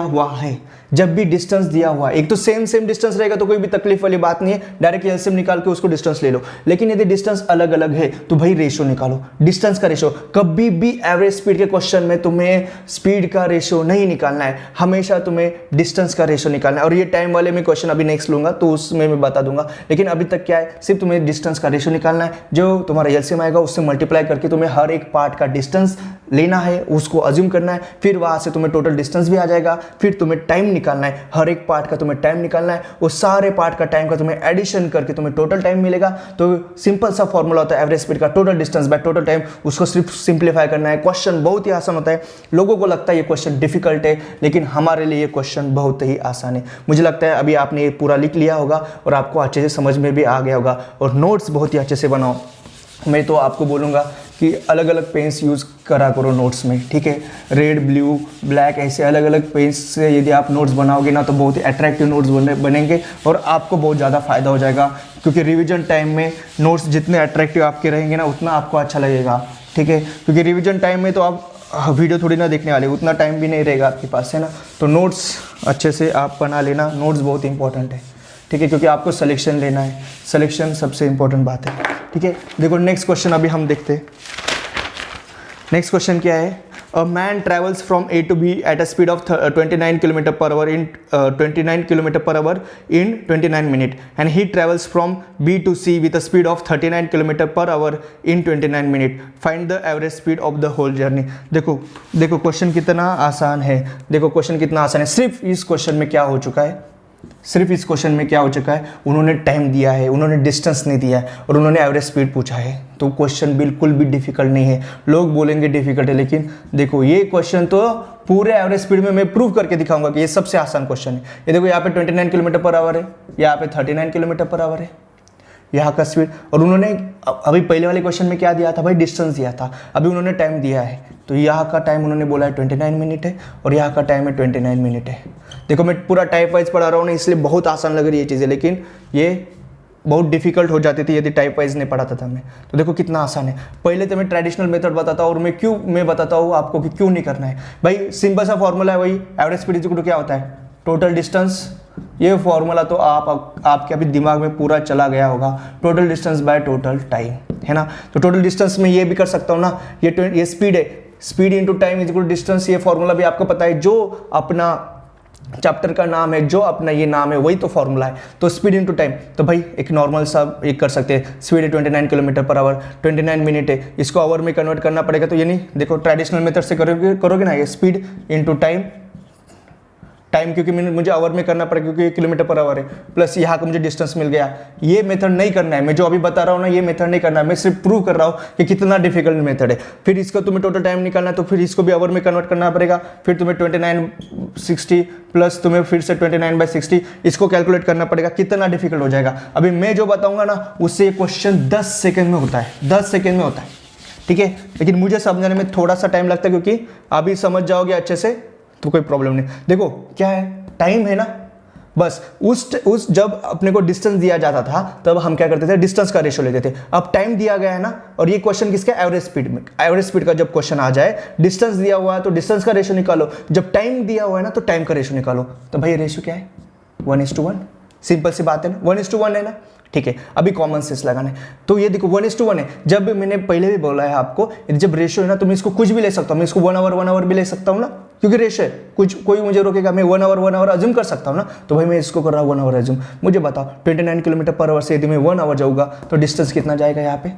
हुआ है, एक तो सेम डिस्टेंस रहेगा तो कोई भी तकलीफ वाली बात नहीं है, डायरेक्ट एलसीएम निकाल के उसको डिस्टेंस ले लो। लेकिन यदि डिस्टेंस अलग अलग है तो भाई रेशो निकालो, डिस्टेंस का रेशो। कभी भी एवरेज स्पीड के क्वेश्चन में तुम्हें स्पीड का रेशो नहीं निकालना है, हमेशा तुम्हें डिस्टेंस का रेशो निकालना है। और ये टाइम वाले में क्वेश्चन अभी नेक्स्ट लूंगा तो उसमें मैं बता दूंगा, लेकिन अभी तक क्या है, सिर्फ तुम्हें डिस्टेंस का रेशो निकालना है। जो तुम्हारा एलसीएम आएगा उससे मल्टीप्लाई करके तुम्हें हर एक पार्ट का डिस्टेंस लेना है, उसको अज्यूम करना है, फिर वहां से तुम्हें टोटल डिस्टेंस भी आ जाएगा। फिर तुम्हें टाइम निकालना है, हर एक पार्ट का तुम्हें टाइम निकालना है, उस सारे पार्ट का टाइम का तुम्हें एडिशन करके तुम्हें टोटल टाइम मिलेगा। तो सिंपल सा फॉर्मूला होता है एवरेज स्पीड का, total distance by total time, उसको सिर्फ सिंप्लीफाई करना है। क्वेश्चन बहुत ही आसान होता है, लोगों को लगता है ये क्वेश्चन डिफिकल्ट है, लेकिन हमारे लिए ये क्वेश्चन बहुत ही आसान है। मुझे लगता है अभी आपने ये पूरा लिख लिया होगा और आपको अच्छे से समझ में भी आ गया होगा, और नोट्स बहुत ही अच्छे से बनाओ। मैं तो आपको बोलूँगा कि अलग अलग पेन्स यूज़ करा करो नोट्स में, ठीक है। रेड, ब्लू, ब्लैक, ऐसे अलग अलग पेन्स से यदि आप नोट्स बनाओगे ना तो बहुत ही अट्रैक्टिव नोट्स बनेंगे और आपको बहुत ज़्यादा फ़ायदा हो जाएगा। क्योंकि रिवीजन टाइम में नोट्स जितने अट्रैक्टिव आपके रहेंगे ना उतना आपको अच्छा लगेगा, ठीक है। क्योंकि रिवीजन टाइम में तो आप वीडियो थोड़ी ना देखने वाले, उतना टाइम भी नहीं रहेगा आपके पास, है ना। तो नोट्स अच्छे से आप बना लेना, नोट्स बहुत इंपॉर्टेंट है, ठीक है। क्योंकि आपको सिलेक्शन लेना है, सिलेक्शन सबसे इंपॉर्टेंट बात है, ठीक है। देखो नेक्स्ट क्वेश्चन अभी हम देखते हैं। नेक्स्ट क्वेश्चन क्या है, a man travels from A to B at a speed of 29 kilometre per hour in 29 minute and he travels from B to C with a speed of 39 kilometre per hour in 29 minute, find the average speed of the whole journey. देखो क्वेश्चन कितना आसान है, सिर्फ इस क्वेश्चन में क्या हो चुका है, उन्होंने टाइम दिया है, उन्होंने डिस्टेंस नहीं दिया है और उन्होंने एवरेज स्पीड पूछा है। तो क्वेश्चन बिल्कुल भी डिफिकल्ट नहीं है। लोग बोलेंगे डिफिकल्ट है, लेकिन देखो ये क्वेश्चन तो पूरे एवरेज स्पीड में मैं प्रूव करके दिखाऊंगा कि ये सबसे आसान क्वेश्चन है। ये देखो यहाँ पे 29 किलोमीटर पर आवर है, यहाँ पे 39 किलोमीटर पर आवर है यहाँ का स्पीड, और उन्होंने अभी पहले वाले क्वेश्चन में क्या दिया था भाई, डिस्टेंस दिया था, अभी उन्होंने टाइम दिया है। तो यहाँ का टाइम उन्होंने बोला है 29 मिनट है और यहाँ का टाइम है 29 मिनट है। देखो मैं पूरा टाइप वाइज पढ़ा रहा हूँ ना, इसलिए बहुत आसान लग रही है ये चीज़ें, लेकिन ये बहुत डिफिकल्ट हो जाती थी यदि टाइप वाइज नहीं पढ़ाता था मैं। तो देखो कितना आसान है। पहले तो मैं ट्रेडिशनल मेथड बताता हूँ और मैं बताता हूँ आपको कि क्यों नहीं करना है। भाई सिंपल सा फॉर्मूला है वही, average speed is equal to क्या होता है, टोटल डिस्टेंस। ये फॉर्मूला तो आपके अभी दिमाग में पूरा चला गया होगा, total distance by total time, है ना। तो टोटल डिस्टेंस में ये भी कर सकता हूँ ना, ये स्पीड है, speed into time is equal to distance. ये फॉर्मूला भी आपको पता है, जो अपना चैप्टर का नाम है, जो अपना ये नाम है, वही तो फॉर्मूला है। तो स्पीड इनटू टाइम, तो भाई एक नॉर्मल सा एक कर सकते हैं, स्पीड है 29 किलोमीटर पर आवर, 29 मिनट है, इसको आवर में कन्वर्ट करना पड़ेगा। तो ये नहीं, देखो ट्रेडिशनल मेथड से करोगे ना, ये स्पीड इनटू टाइम क्योंकि मुझे आवर में करना पड़ेगा क्योंकि किलोमीटर पर आवर है, प्लस यहाँ का मुझे डिस्टेंस मिल गया। ये मेथड नहीं करना है, मैं जो अभी बता रहा हूँ ना, ये मेथड नहीं करना है, मैं सिर्फ प्रूव कर रहा हूँ कि कितना डिफिकल्ट मेथड है। फिर इसका तुम्हें टोटल टाइम निकालना है, तो फिर इसको भी आवर में कन्वर्ट करना पड़ेगा, फिर तुम्हें 29/60 प्लस तुम्हें फिर से 29/60 इसको कैलकुलेट करना पड़ेगा, कितना डिफिकल्ट हो जाएगा। अभी मैं जो बताऊंगा ना, उससे ये क्वेश्चन 10 सेकेंड में होता है, 10 सेकेंड में होता है, ठीक है। लेकिन मुझे समझाने में थोड़ा सा टाइम लगता है, क्योंकि अभी समझ जाओगे अच्छे से तो कोई प्रॉब्लम नहीं। देखो क्या है, टाइम है ना, बस उस जब अपने को डिस्टेंस दिया जाता था तब हम क्या करते थे, डिस्टेंस का रेशो लेते थे। अब टाइम दिया गया है ना, और ये क्वेश्चन किसका, एवरेज स्पीड में। एवरेज स्पीड का जब क्वेश्चन आ जाए, डिस्टेंस दिया हुआ है तो डिस्टेंस का रेशो निकालो, जब टाइम दिया हुआ है ना तो टाइम का रेशो निकालो। तो भाई रेशो क्या है, 1:1। सिंपल सी बात है ना, 1:1 है ना, ठीक है। अभी कॉमन सेंस लगाना है, तो ये देखो 1:1 है। जब मैंने पहले भी बोला है आपको, जब रेशो है ना तो मैं इसको कुछ भी ले सकता हूँ, मैं इसको 1 आवर भी ले सकता हूँ ना, क्योंकि रेशो है, कोई मुझे रोकेगा, मैं 1 आवर अज्यूम कर सकता हूँ ना। तो भाई मैं इसको कर रहा हूँ 1 आवर अज्यूम। मुझे बताओ 29 किलोमीटर पर आवर से यदि मैं 1 आवर जाऊँगा तो डिस्टेंस कितना जाएगा, यहाँ पे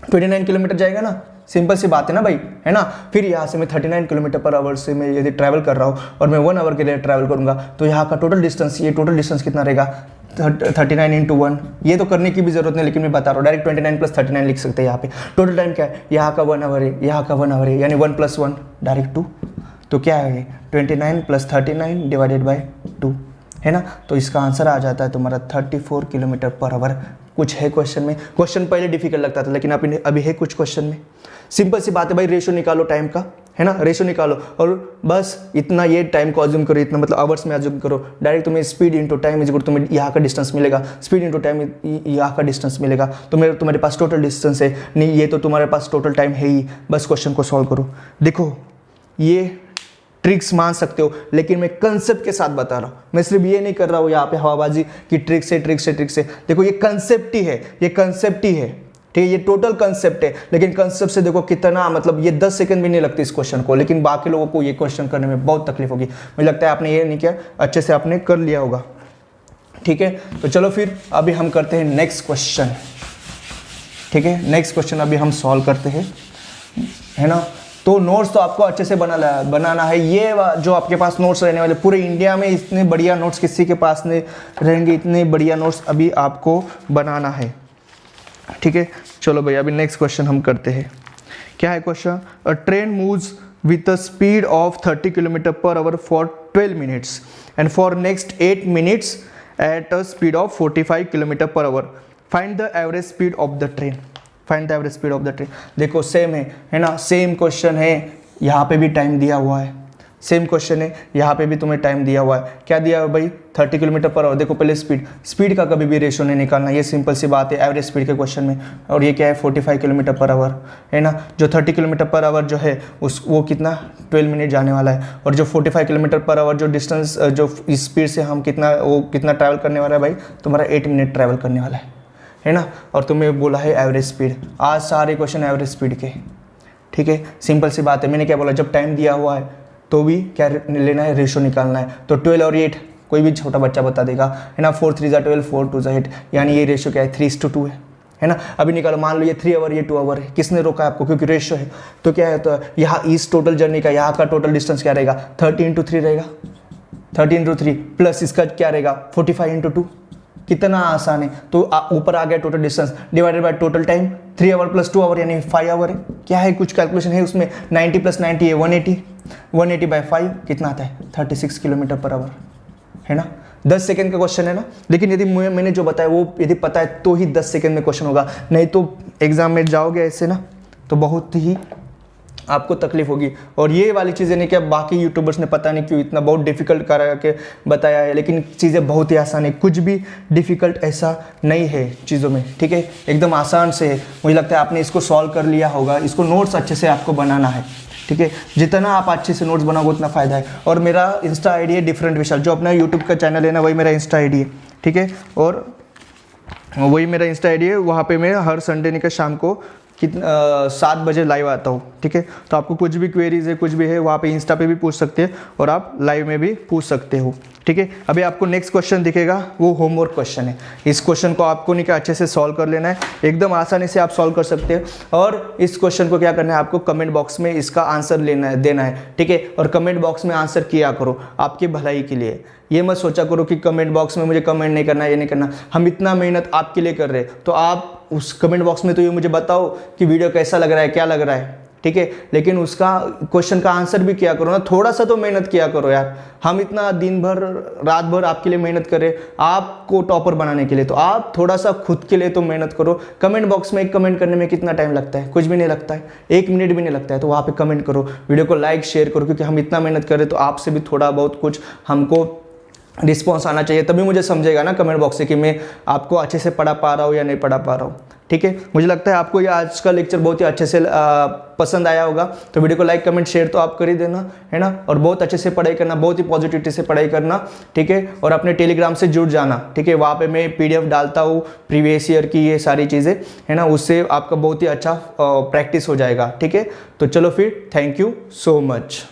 29 किलोमीटर जाएगा ना, सिंपल सी बात है ना भाई, है ना। फिर यहाँ से मैं 39 किलोमीटर पर आवर से मैं यदि ट्रैवल कर रहा हूँ और मैं 1 आवर के लिए ट्रैवल करूँगा, तो यहाँ का टोटल डिस्टेंस, ये टोटल डिस्टेंस कितना रहेगा, 39 × 1। ये तो करने की भी जरूरत नहीं, लेकिन मैं बता रहा हूँ, डायरेक्ट 29 + 39 लिख सकते हैं। यहाँ पे टोटल टाइम क्या है, यहाँ का 1 आवर है, यहाँ का 1 आवर है, यानी 1 + 1 डायरेक्ट 2। तो क्या है, 29 + 39 / 2, है ना। तो इसका आंसर आ जाता है तुम्हारा 34 किलोमीटर पर आवर। कुछ है क्वेश्चन में, क्वेश्चन पहले डिफिकल्ट लगता था, लेकिन अभी है कुछ क्वेश्चन में। सिंपल सी बात है भाई, रेशो निकालो टाइम का, है ना, रेशो निकालो और बस इतना, ये टाइम को अज्यूम करो, इतना मतलब आवर्स में अज्यूम करो। डायरेक्ट तुम्हें speed into time is equal, तुम्हें यहाँ का डिस्टेंस मिलेगा, स्पीड इंटू टाइम यहाँ का डिस्टेंस मिलेगा। तो तुम्हारे पास टोटल डिस्टेंस है नहीं, ये तो तुम्हारे पास टोटल टाइम है ही। बस क्वेश्चन को सॉल्व करो। देखो ये ट्रिक्स मान सकते हो, लेकिन मैं कंसेप्ट के साथ बता रहा हूँ। मैं सिर्फ ये नहीं कर रहा हूँ यहाँ पे हवाबाजी की ट्रिक्स है। देखो ये कंसेप्ट ही है, ठीक है, ये टोटल कंसेप्ट है। लेकिन कंसेप्ट से देखो कितना, मतलब ये 10 सेकंड भी नहीं लगती इस क्वेश्चन को, लेकिन बाकी लोगों को ये क्वेश्चन करने में बहुत तकलीफ होगी। मुझे लगता है आपने ये नहीं किया, अच्छे से आपने कर लिया होगा, ठीक है। तो चलो फिर अभी हम करते हैं नेक्स्ट क्वेश्चन, ठीक है। नेक्स्ट क्वेश्चन अभी हम सॉल्व करते हैं, है ना। तो नोट्स तो आपको अच्छे से बनाना है। ये जो आपके पास नोट्स रहने वाले, पूरे इंडिया में इतने बढ़िया नोट्स किसी के पास नहीं रहेंगे, इतने बढ़िया नोट्स अभी आपको बनाना है, ठीक है। चलो भाई अभी नेक्स्ट क्वेश्चन हम करते हैं। क्या है question, a train moves with a speed of 30 kilometre per hour for 12 minutes and for next 8 minutes at a speed of 45 kilometre per hour. Find the average speed of the train. Find the average speed of the train. देखो सेम है ना, सेम क्वेश्चन है, यहाँ पे भी टाइम दिया हुआ है, सेम क्वेश्चन है, यहाँ पे भी तुम्हें टाइम दिया हुआ है। क्या दिया है भाई, 30 किलोमीटर पर आवर। देखो पहले स्पीड का कभी भी रेशो नहीं निकालना, ये सिंपल सी बात है एवरेज स्पीड के क्वेश्चन में। और ये क्या है, 45 किलोमीटर पर आवर, है ना। जो 30 किलोमीटर पर आवर जो है वो कितना, 12 मिनट जाने वाला है। और जो 45 किलोमीटर पर आवर जो डिस्टेंस, जो स्पीड से हम कितना ट्रैवल करने वाला है भाई, तुम्हारा 8 मिनट ट्रैवल करने वाला है ना। और तुम्हें बोला है एवरेज स्पीड। आज सारे क्वेश्चन एवरेज स्पीड के, ठीक है। सिंपल सी बात है, मैंने क्या बोला, जब टाइम दिया हुआ है तो भी क्या लेना है, रेशो निकालना है। तो 12 और 8 कोई भी छोटा बच्चा बता देगा, है ना। 4 × 3 = 12, 4 × 2 = 8, यानी ये रेशो क्या है, 3:2 है ना। अभी निकालो, मान लो ये 3 आवर, ये 2 आवर है, किसने रोका है आपको, क्योंकि रेशो है। तो क्या है, तो यहाँ इस टोटल जर्नी का यहाँ का टोटल डिस्टेंस क्या रहेगा, 30 × 3 रहेगा, 30 × 3 प्लस इसका क्या रहेगा, 45 × 2। कितना आसान है। तो ऊपर आ गया total distance divided by total time, 3 hour + 2 hour यानी 5 आवर है। क्या है, कुछ कैलकुलेशन है उसमें, 90 + 90 है 180, 180/5 कितना आता है, 36 किलोमीटर पर आवर, है ना। 10 सेकंड का क्वेश्चन है ना। लेकिन यदि मैंने जो बताया वो यदि पता है तो ही 10 सेकंड में क्वेश्चन होगा, नहीं तो एग्जाम में जाओगे ऐसे ना तो बहुत ही आपको तकलीफ होगी। और ये वाली चीज़ें नहीं कि अब बाकी यूट्यूबर्स ने पता नहीं क्यों इतना बहुत डिफ़िकल्ट करा के बताया है, लेकिन चीज़ें बहुत ही आसान है, कुछ भी डिफ़िकल्ट ऐसा नहीं है चीज़ों में, ठीक है, एकदम आसान से है। मुझे लगता है आपने इसको सॉल्व कर लिया होगा। इसको नोट्स अच्छे से आपको बनाना है, ठीक है, जितना आप अच्छे से नोट्स बनाओगे उतना फ़ायदा है। और मेरा इंस्टा आईडी है डिफरेंट विशाल, जो अपना यूट्यूब का चैनल है ना, वही मेरा इंस्टा आईडी है, ठीक है, और वही मेरा इंस्टा आईडी है। वहाँ पे मैं हर संडे का शाम को 7 बजे लाइव आता हूँ, ठीक है। तो आपको कुछ भी क्वेरीज है, कुछ भी है, वहाँ पे इंस्टा पे भी पूछ सकते हैं और आप लाइव में भी पूछ सकते हो, ठीक है। अभी आपको नेक्स्ट क्वेश्चन दिखेगा, वो होमवर्क क्वेश्चन है। इस क्वेश्चन को आपको नहीं क्या अच्छे से सॉल्व कर लेना है, एकदम आसानी से आप सॉल्व कर सकते हैं। और इस क्वेश्चन को क्या करना है, आपको कमेंट बॉक्स में इसका आंसर देना है, ठीक है। और कमेंट बॉक्स में आंसर किया करो, आपकी भलाई के लिए। ये मत सोचा करो कि कमेंट बॉक्स में मुझे कमेंट नहीं करना है, ये नहीं करना। हम इतना मेहनत आपके लिए कर रहे हैं, तो आप उस कमेंट बॉक्स में तो ये मुझे बताओ कि वीडियो कैसा लग रहा है, क्या लग रहा है, ठीक है। लेकिन उसका क्वेश्चन का आंसर भी किया करो ना, थोड़ा सा तो मेहनत किया करो यार। हम इतना दिन भर रात भर आपके लिए मेहनत कर रहे हैं, आपको टॉपर बनाने के लिए, तो आप थोड़ा सा खुद के लिए तो मेहनत करो। कमेंट बॉक्स में एक कमेंट करने में कितना टाइम लगता है, कुछ भी नहीं लगता है, 1 मिनट भी नहीं लगता है। तो वहाँ पे कमेंट करो, वीडियो को लाइक शेयर करो, क्योंकि हम इतना मेहनत कर रहे हैं, तो आपसे भी थोड़ा बहुत कुछ हमको रिस्पॉन्स आना चाहिए, तभी मुझे समझेगा ना कमेंट बॉक्स से कि मैं आपको अच्छे से पढ़ा पा रहा हूँ या नहीं पढ़ा पा रहा हूँ, ठीक है। मुझे लगता है आपको ये आज का लेक्चर बहुत ही अच्छे से पसंद आया होगा। तो वीडियो को लाइक कमेंट शेयर तो आप कर ही देना, है ना। और बहुत अच्छे से पढ़ाई करना, बहुत ही पॉजिटिविटी से पढ़ाई करना, ठीक है। और अपने टेलीग्राम से जुड़ जाना, ठीक है। वहाँ पे मैं PDF डालता हूँ प्रीवियस ईयर की, ये सारी चीज़ें, है ना। उससे आपका बहुत ही अच्छा प्रैक्टिस हो जाएगा, ठीक है। तो चलो फिर, थैंक यू सो मच।